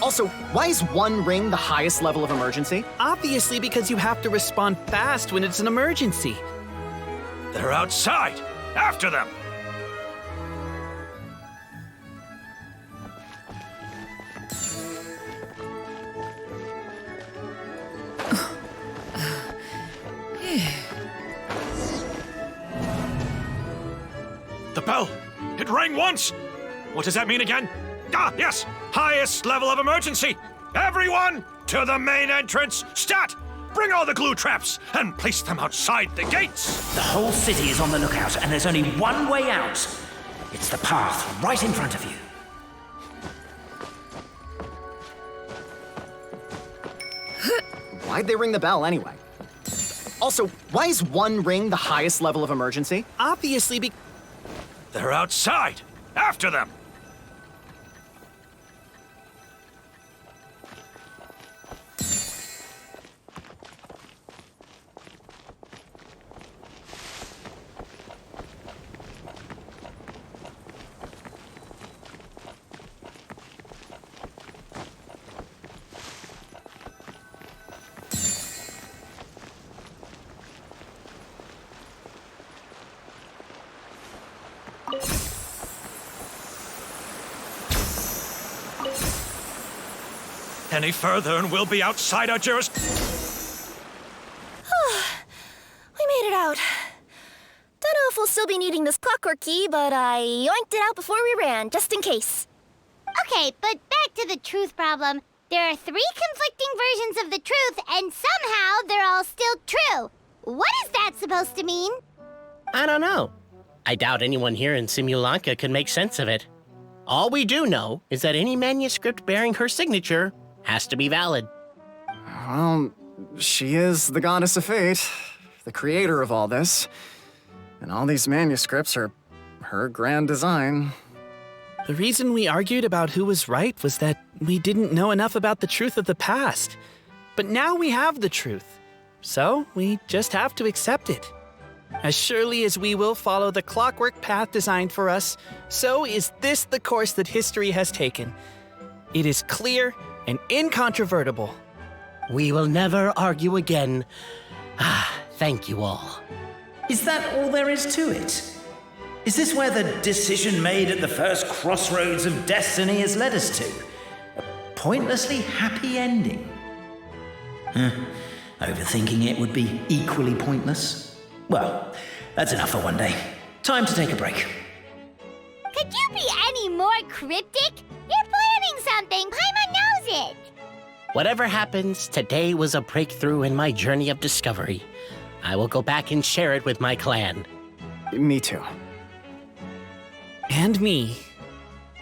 Also, why is 1 ring the highest level of emergency? Obviously because you have to respond fast when it's an emergency. They're outside! After them! It rang once! What does that mean again? Ah, yes! Highest level of emergency! Everyone to the main entrance! Stat! Bring all the glue traps and place them outside the gates! The whole city is on the lookout, and there's only one way out. It's the path right in front of you. Why'd they ring the bell anyway? Also, why is one ring the highest level of emergency? Obviously, They're outside! After them! Any further and we'll be outside our jurisdiction. We made it out. Don't know if we'll still be needing this clockwork key, but I yoinked it out before we ran, just in case. Okay, but back to the truth problem. There are 3 conflicting versions of the truth, and somehow they're all still true. What is that supposed to mean? I don't know. I doubt anyone here in Simulanka can make sense of it. All we do know is that any manuscript bearing her signature has to be valid. Well, she is the goddess of fate, the creator of all this. And all these manuscripts are her grand design. the reason we argued about who was right was that we didn't know enough about the truth of the past. But now we have the truth, so we just have to accept it. As surely as we will follow the clockwork path designed for us, so is this the course that history has taken. It is clear and incontrovertible. We will never argue again. Thank you all. Is that all there is to it? Is this where the decision made at the first crossroads of destiny has led us to? A pointlessly happy ending? Overthinking it would be equally pointless. Well, that's enough for one day. Time to take a break. Could you be any more cryptic? You're planning something. Paimon knows it. Whatever happens, today was a breakthrough in my journey of discovery. I will go back and share it with my clan. Me too. And me.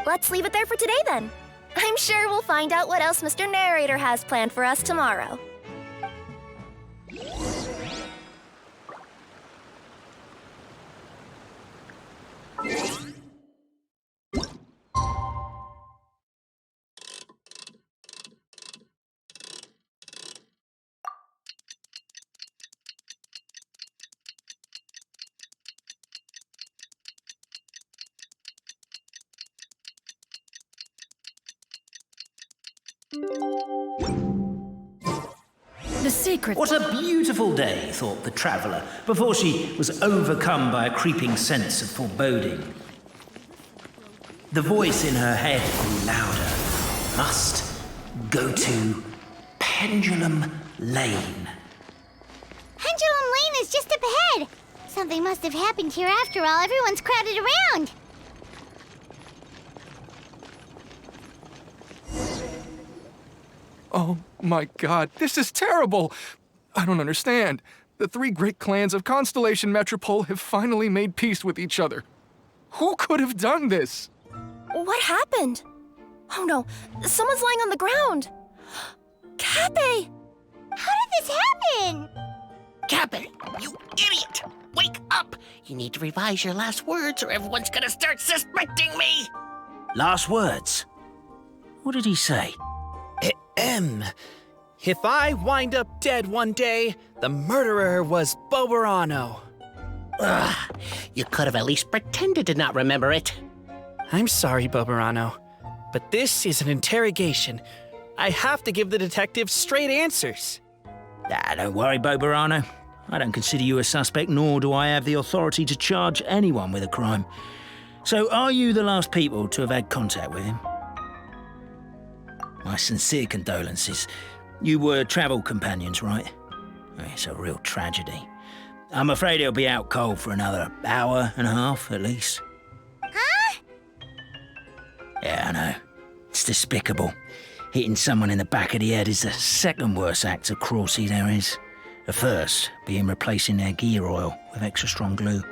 Let's leave it there for today then. I'm sure we'll find out what else Mr. Narrator has planned for us tomorrow. The secret. What a beautiful day, thought the traveller, before she was overcome by a creeping sense of foreboding. The voice in her head grew louder. Must go to Pendulum Lane. Pendulum Lane is just up ahead. Something must have happened here after all. Everyone's crowded around. Oh my god, this is terrible! I don't understand. The 3 great clans of Constellation Metropole have finally made peace with each other. Who could have done this? What happened? Oh no, someone's lying on the ground. Cappe! How did this happen? Cappe, you idiot! Wake up! You need to revise your last words or everyone's gonna start suspecting me! Last words? What did he say? If I wind up dead one day, the murderer was Boberano. You could have at least pretended to not remember it. I'm sorry, Boberano, but this is an interrogation. I have to give the detective straight answers. Don't worry, Boberano. I don't consider you a suspect, nor do I have the authority to charge anyone with a crime. So are you the last people to have had contact with him? My sincere condolences. You were travel companions, right? It's a real tragedy. I'm afraid he'll be out cold for another hour and a half, at least. Huh? Yeah, I know. It's despicable. Hitting someone in the back of the head is the second worst act of cruelty there is. The first being replacing their gear oil with extra strong glue.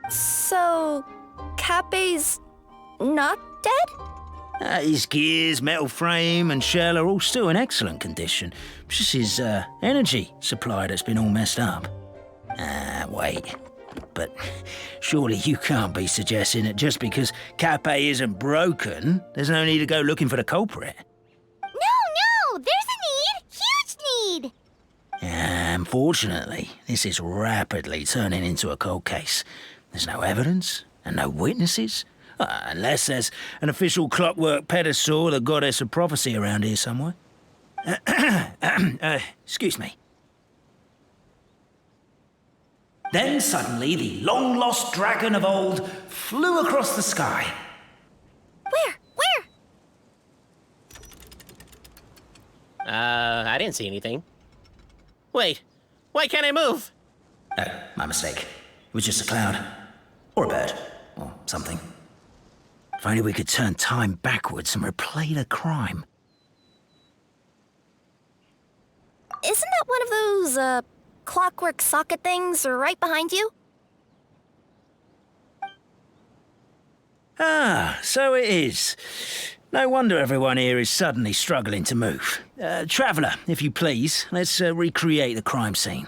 So, Cape's not dead? His gears, metal frame and shell are all still in excellent condition. It's just his energy supply that's been all messed up. Wait. But surely you can't be suggesting that just because Cape isn't broken, there's no need to go looking for the culprit. No, there's a need! Huge need! Unfortunately, this is rapidly turning into a cold case. There's no evidence and no witnesses. Unless there's an official clockwork pedestal or the goddess of prophecy around here somewhere. Excuse me. Then suddenly the long-lost dragon of old flew across the sky. Where? I didn't see anything. Wait, why can't I move? Oh, my mistake. It was just a cloud. Or a bird. Or something. If only we could turn time backwards and replay the crime. Isn't that one of those, clockwork socket things right behind you? So it is. No wonder everyone here is suddenly struggling to move. Traveller, if you please, let's recreate the crime scene.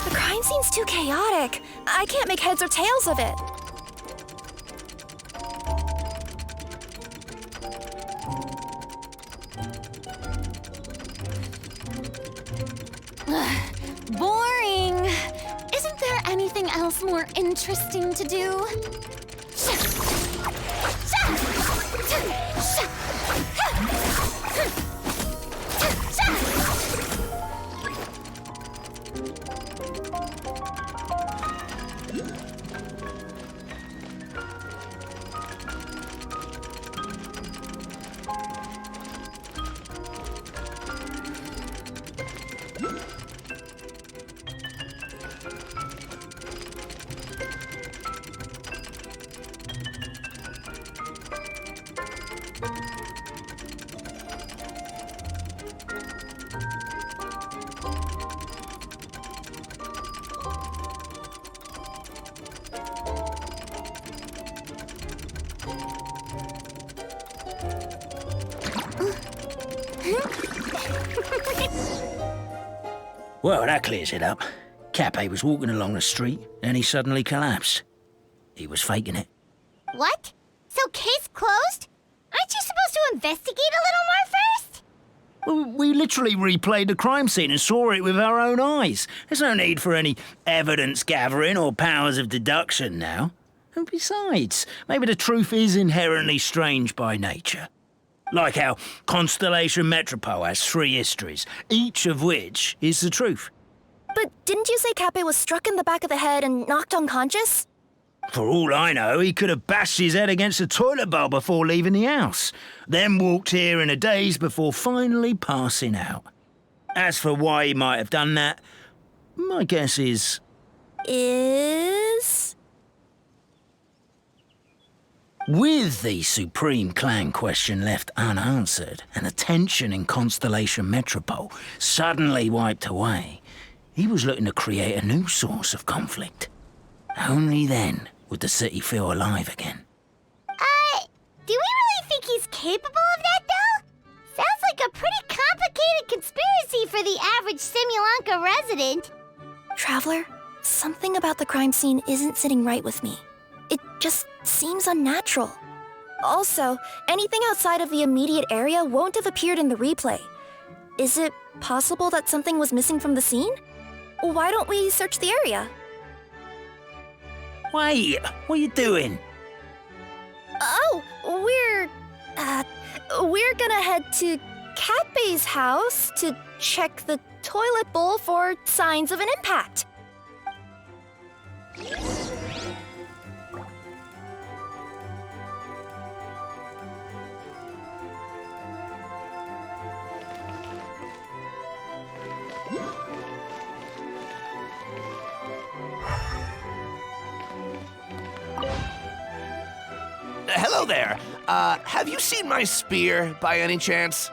The crime scene's too chaotic. I can't make heads or tails of it. Boring. Isn't there anything else more interesting to do? Well, that clears it up. Cape was walking along the street, and he suddenly collapsed. He was faking it. What? So case closed? Aren't you supposed to investigate a little more first? Well, we literally replayed the crime scene and saw it with our own eyes. There's no need for any evidence gathering or powers of deduction now. And besides, maybe the truth is inherently strange by nature. Like how Constellation Metropole has 3 histories, each of which is the truth. But didn't you say Cape was struck in the back of the head and knocked unconscious? For all I know, he could have bashed his head against a toilet bowl before leaving the house, then walked here in a daze before finally passing out. As for why he might have done that, my guess is... With the Supreme Clan question left unanswered and the tension in Constellation Metropole suddenly wiped away, he was looking to create a new source of conflict. Only then would the city feel alive again. Do we really think he's capable of that, though? Sounds like a pretty complicated conspiracy for the average Simulanka resident. Traveler, something about the crime scene isn't sitting right with me. It just seems unnatural. Also, anything outside of the immediate area won't have appeared in the replay. Is it possible that something was missing from the scene? Why don't we search the area? Wait, what are you doing? Oh, we're gonna head to Cape's house to check the toilet bowl for signs of an impact. hello there. Have you seen my spear by any chance?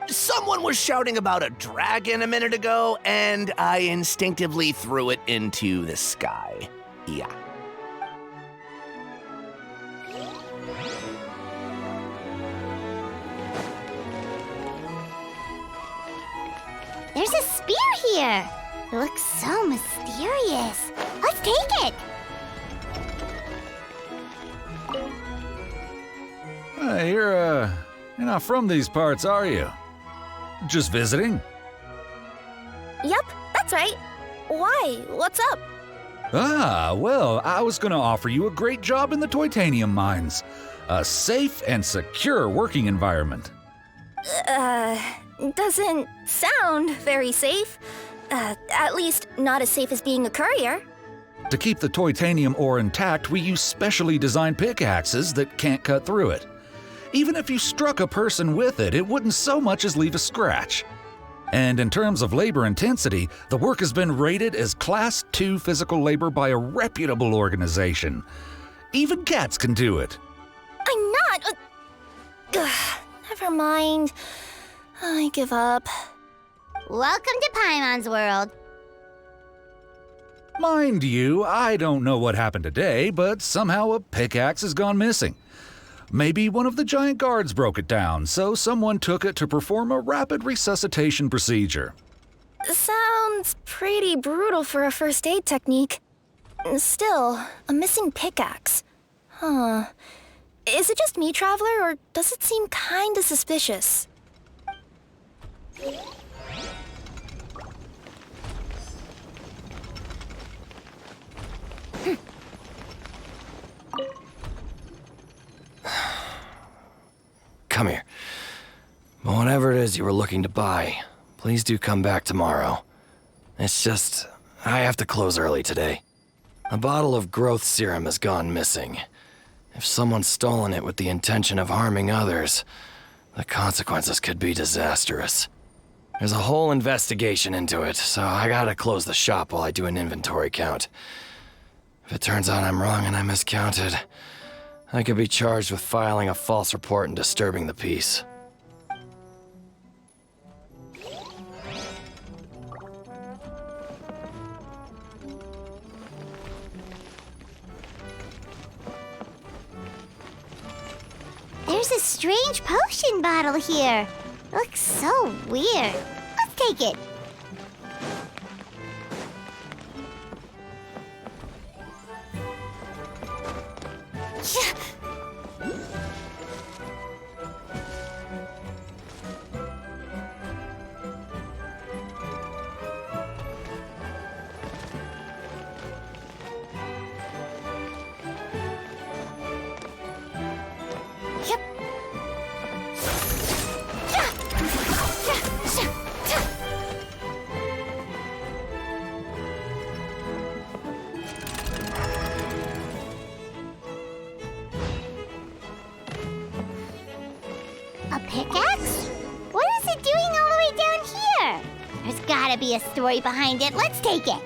Someone was shouting about a dragon a minute ago, and I instinctively threw it into the sky. Yeah. There's a spear here. It looks so mysterious. Let's take it. You're not from these parts, are you? Just visiting? Yep, that's right. Why? What's up? Well, I was gonna offer you a great job in the Titanium mines. A safe and secure working environment. Doesn't sound very safe. At least not as safe as being a courier. To keep the titanium ore intact, we use specially designed pickaxes that can't cut through it. Even if you struck a person with it, it wouldn't so much as leave a scratch. And in terms of labor intensity, the work has been rated as Class 2 physical labor by a reputable organization. Even cats can do it. I'm not. Never mind. I give up. Welcome to Paimon's world. Mind you, I don't know what happened today, but somehow a pickaxe has gone missing. Maybe one of the giant guards broke it down, so someone took it to perform a rapid resuscitation procedure. Sounds pretty brutal for a first aid technique. Still, a missing pickaxe. Huh. Is it just me, Traveler, or does it seem kinda suspicious? Come here. Whatever it is you were looking to buy, please do come back tomorrow. It's just, I have to close early today. A bottle of growth serum has gone missing. If someone's stolen it with the intention of harming others, the consequences could be disastrous. There's a whole investigation into it, so I gotta close the shop while I do an inventory count. If it turns out I'm wrong and I miscounted, I could be charged with filing a false report and disturbing the peace. There's a strange potion bottle here. Looks so weird. Let's take it. A pickaxe? What is it doing all the way down here? There's gotta be a story behind it. Let's take it.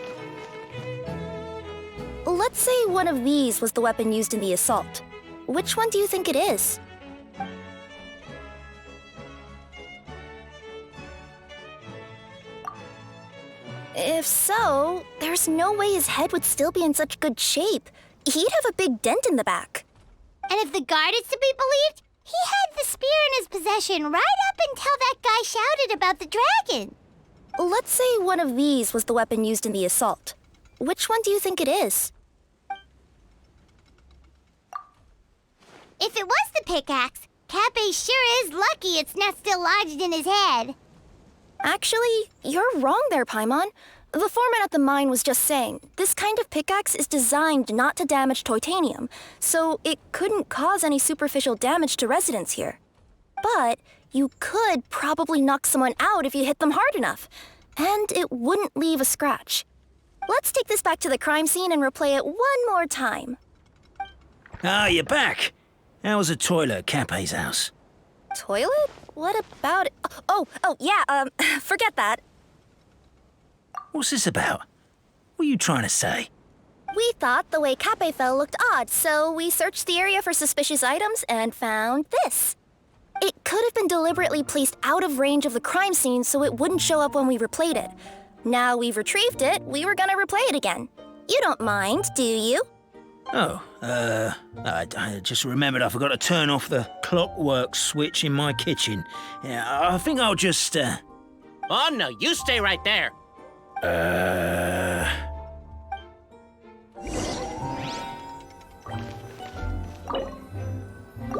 Let's say one of these was the weapon used in the assault. Which one do you think it is? If so, there's no way his head would still be in such good shape. He'd have a big dent in the back. And if the guard is to be believed, he had the spear in his possession right up until that guy shouted about the dragon. Let's say one of these was the weapon used in the assault. Which one do you think it is? If it was the pickaxe, Cappe sure is lucky it's not still lodged in his head. Actually, you're wrong there, Paimon. The foreman at the mine was just saying, this kind of pickaxe is designed not to damage titanium, so it couldn't cause any superficial damage to residents here. But you could probably knock someone out if you hit them hard enough, and it wouldn't leave a scratch. Let's take this back to the crime scene and replay it one more time. Ah, you're back. How was the toilet at Cappe's house? Toilet? What about it? Oh, yeah, forget that. What's this about? What are you trying to say? We thought the way Cape fell looked odd, so we searched the area for suspicious items and found this. It could have been deliberately placed out of range of the crime scene so it wouldn't show up when we replayed it. Now we've retrieved it, we were gonna replay it again. You don't mind, do you? Oh, I just remembered I forgot to turn off the clockwork switch in my kitchen. Yeah, I think I'll just, Oh, no, you stay right there.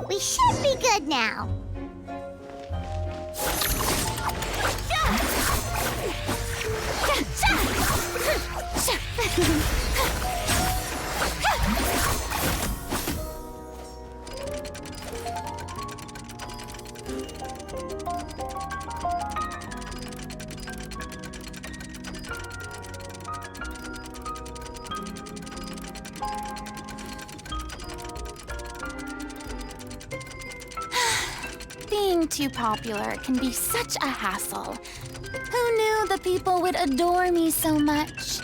We should be good now. Being too popular can be such a hassle. Who knew the people would adore me so much?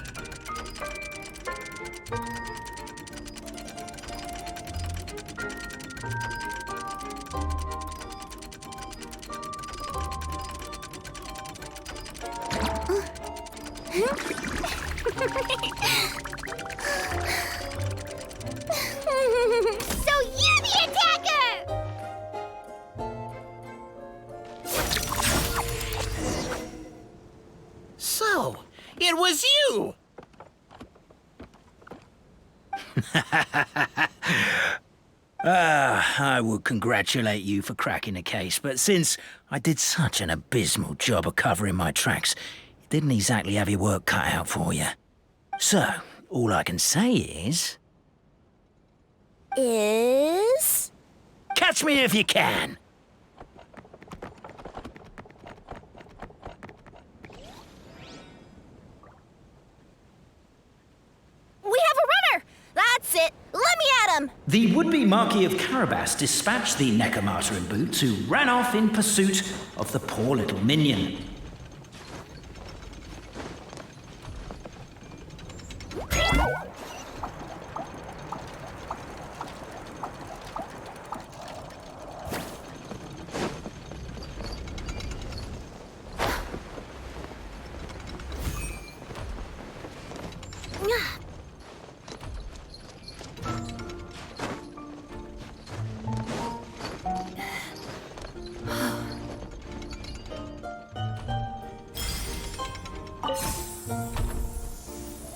So you're the attacker! So, it was you! I would congratulate you for cracking the case, but since I did such an abysmal job of covering my tracks, it didn't exactly have your work cut out for you. So, all I can say is... Catch me if you can! We have a runner! That's it! Let me at him! The would-be Marquis of Carabas dispatched the Necromata in boots, who ran off in pursuit of the poor little minion.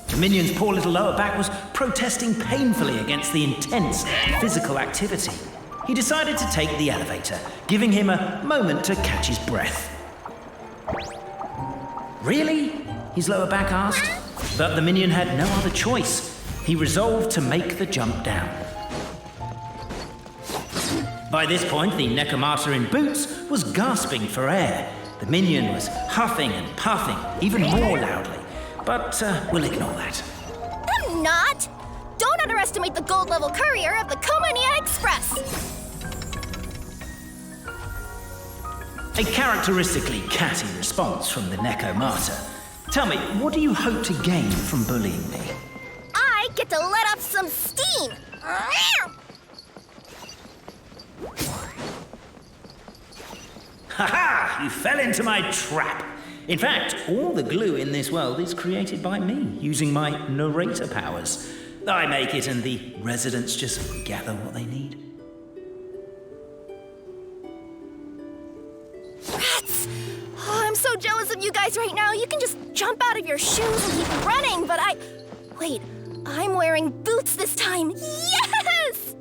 The minion's poor little lower back was protesting painfully against the intense physical activity. He decided to take the elevator, giving him a moment to catch his breath. Really? His lower back asked. But the minion had no other choice. He resolved to make the jump down. By this point, the Necromata in boots was gasping for air. The minion was huffing and puffing, even more loudly. But we'll ignore that. I'm not! Don't underestimate the gold-level courier of the Comania Express! A characteristically catty response from the Necromata. Tell me, what do you hope to gain from bullying me? I get to let off some steam! Ha-ha! You fell into my trap! In fact, all the glue in this world is created by me, using my narrator powers. I make it and the residents just gather what they need. Rats! Oh, I'm so jealous of you guys right now. You can just jump out of your shoes and keep running, but Wait, I'm wearing boots this time. Yes!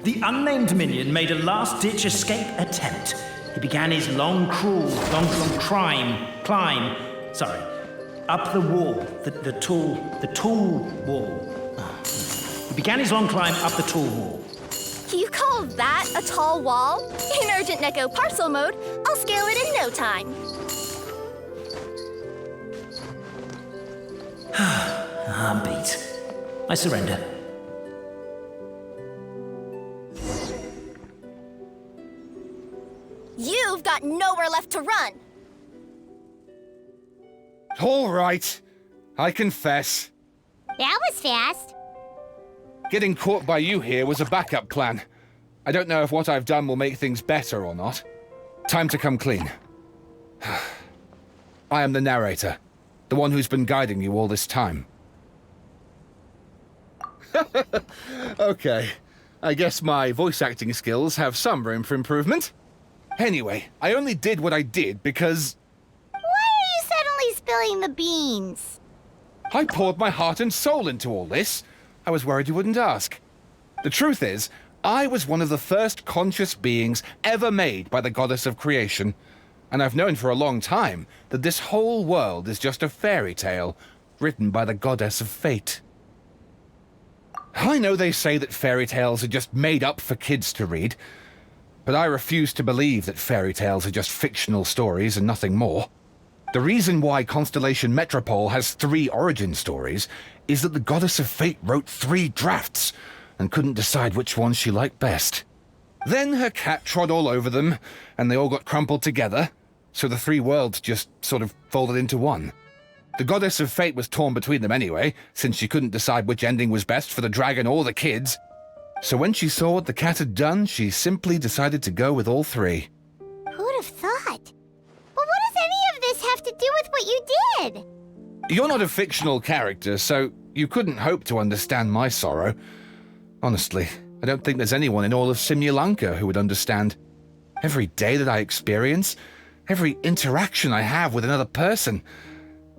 The unnamed minion made a last-ditch escape attempt. He began his long climb, up the wall, the tall wall. He began his long climb up the tall wall. You call that a tall wall? In Urgent Neko parcel mode, I'll scale it in no time. I'm beat. I surrender. You've got nowhere left to run. All right. I confess. That was fast. Getting caught by you here was a backup plan. I don't know if what I've done will make things better or not. Time to come clean. I am the narrator, the one who's been guiding you all this time. Okay, I guess my voice acting skills have some room for improvement. Anyway, I only did what I did because... Why are you suddenly spilling the beans? I poured my heart and soul into all this. I was worried you wouldn't ask. The truth is, I was one of the first conscious beings ever made by the goddess of creation. And I've known for a long time that this whole world is just a fairy tale written by the goddess of fate. I know they say that fairy tales are just made up for kids to read, but I refuse to believe that fairy tales are just fictional stories and nothing more. The reason why Constellation Metropole has 3 origin stories is that the Goddess of Fate wrote 3 drafts and couldn't decide which one she liked best. Then her cat trod all over them, and they all got crumpled together, so the 3 worlds just sort of folded into one. The Goddess of Fate was torn between them anyway, since she couldn't decide which ending was best for the dragon or the kids. So when she saw what the cat had done, she simply decided to go with all 3. Who'd have thought? But what does any of this have to do with what you did? You're not a fictional character, so you couldn't hope to understand my sorrow. Honestly, I don't think there's anyone in all of Simulanka who would understand. Every day that I experience, every interaction I have with another person,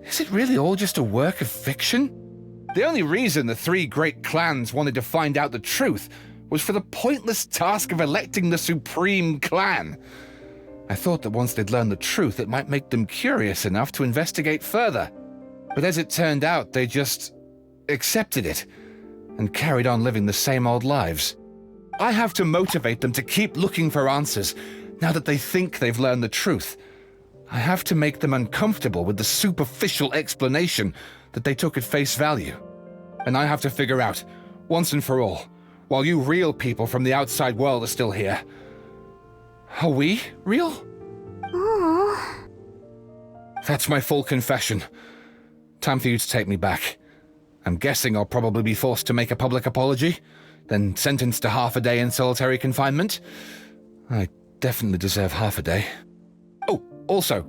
is it really all just a work of fiction? The only reason the 3 great clans wanted to find out the truth was for the pointless task of electing the supreme clan. I thought that once they'd learned the truth, it might make them curious enough to investigate further. But as it turned out, they just accepted it and carried on living the same old lives. I have to motivate them to keep looking for answers now that they think they've learned the truth. I have to make them uncomfortable with the superficial explanation that they took at face value. And I have to figure out, once and for all, while you real people from the outside world are still here, are we real? Aww. That's my full confession. Time for you to take me back. I'm guessing I'll probably be forced to make a public apology, then sentenced to half a day in solitary confinement. I definitely deserve half a day. Oh, also,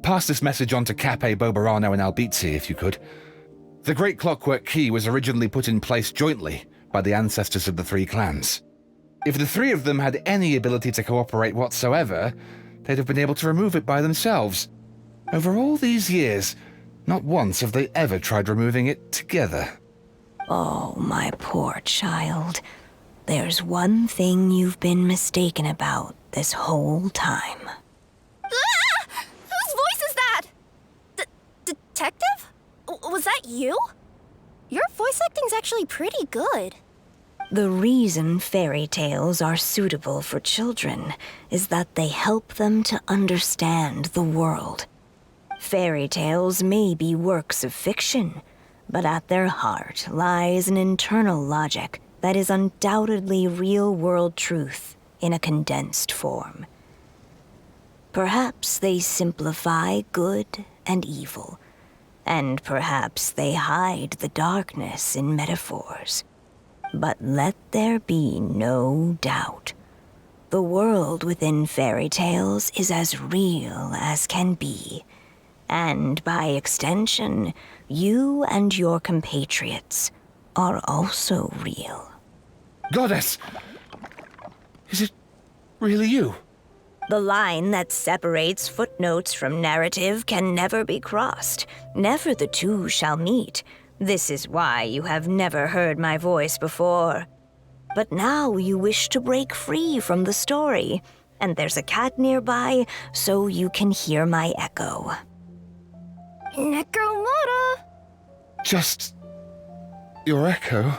pass this message on to Cape, Bobarano, and Albizzi if you could. The Great Clockwork Key was originally put in place jointly by the ancestors of the 3 clans. If the 3 of them had any ability to cooperate whatsoever, they'd have been able to remove it by themselves. Over all these years, not once have they ever tried removing it together. Oh, my poor child. There's one thing you've been mistaken about this whole time. Ah! Whose voice is that? Detective? Was that you? Your voice acting's actually pretty good. The reason fairy tales are suitable for children is that they help them to understand the world. Fairy tales may be works of fiction, but at their heart lies an internal logic that is undoubtedly real-world truth in a condensed form. Perhaps they simplify good and evil, and perhaps they hide the darkness in metaphors. But let there be no doubt. The world within fairy tales is as real as can be. And by extension, you and your compatriots are also real. Goddess! Is it really you? The line that separates footnotes from narrative can never be crossed. Never the two shall meet. This is why you have never heard my voice before. But now you wish to break free from the story, and there's a cat nearby, so you can hear my echo. Necromora! Just... your echo?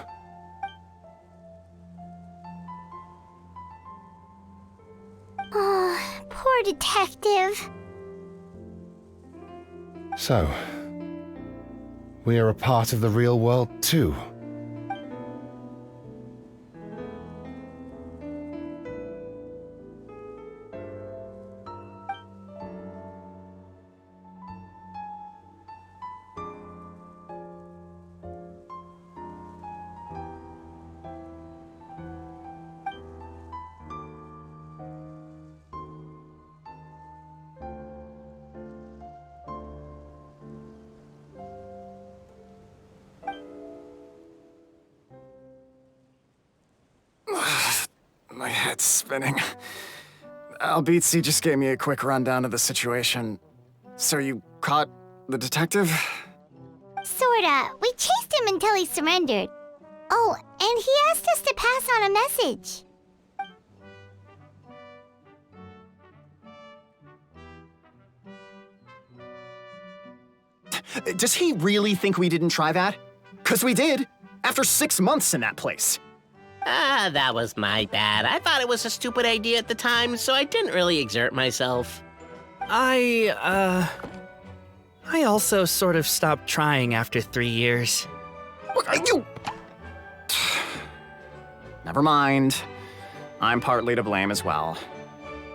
Oh, poor detective. So, we are a part of the real world too. head's spinning. Albizzi just gave me a quick rundown of the situation. So you caught the detective? Sorta. We chased him until he surrendered. Oh, and he asked us to pass on a message. Does he really think we didn't try that? 'Cause we did, after 6 months in that place. That was my bad. I thought it was a stupid idea at the time, so I didn't really exert myself. I also sort of stopped trying after 3 years. You... Never mind. I'm partly to blame as well.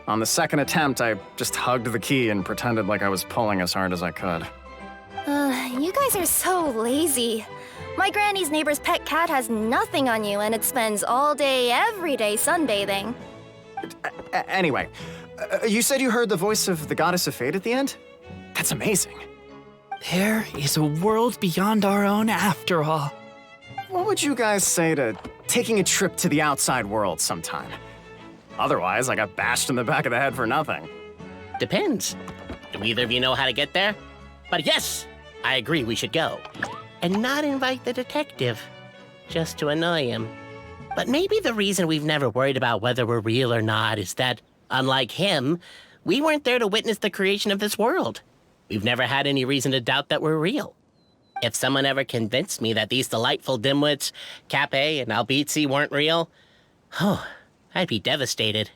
On the second attempt, I just hugged the key and pretended like I was pulling as hard as I could. You guys are so lazy. My granny's neighbor's pet cat has nothing on you, and it spends all day, every day sunbathing. Anyway, you said you heard the voice of the goddess of fate at the end? That's amazing. There is a world beyond our own after all. What would you guys say to taking a trip to the outside world sometime? Otherwise, I got bashed in the back of the head for nothing. Depends. Do either of you know how to get there? But yes, I agree we should go. And not invite the detective, just to annoy him. But maybe the reason we've never worried about whether we're real or not is that, unlike him, we weren't there to witness the creation of this world. We've never had any reason to doubt that we're real. If someone ever convinced me that these delightful dimwits, Cape and Albizzi, weren't real, I'd be devastated.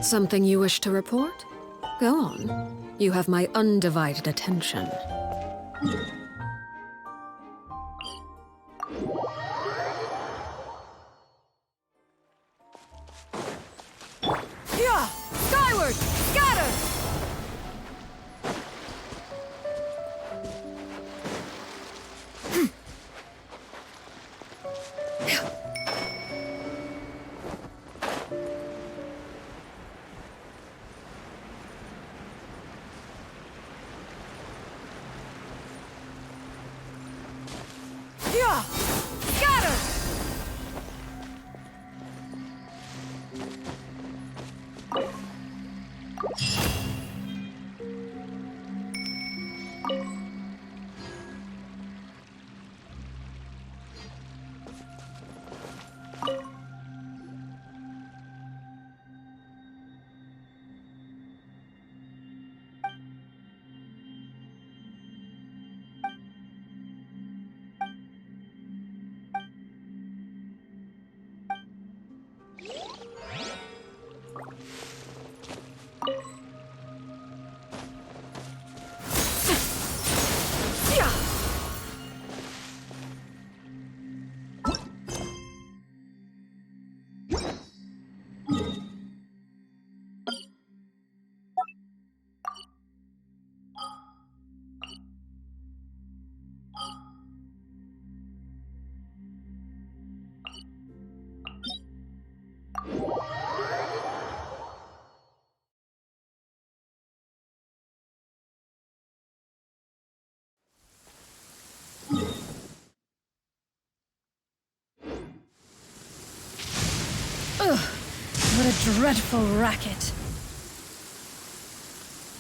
Something you wish to report? Go on. You have my undivided attention. Yeah! Skyward! Scatter! Yeah! Scatter! Ugh, what a dreadful racket.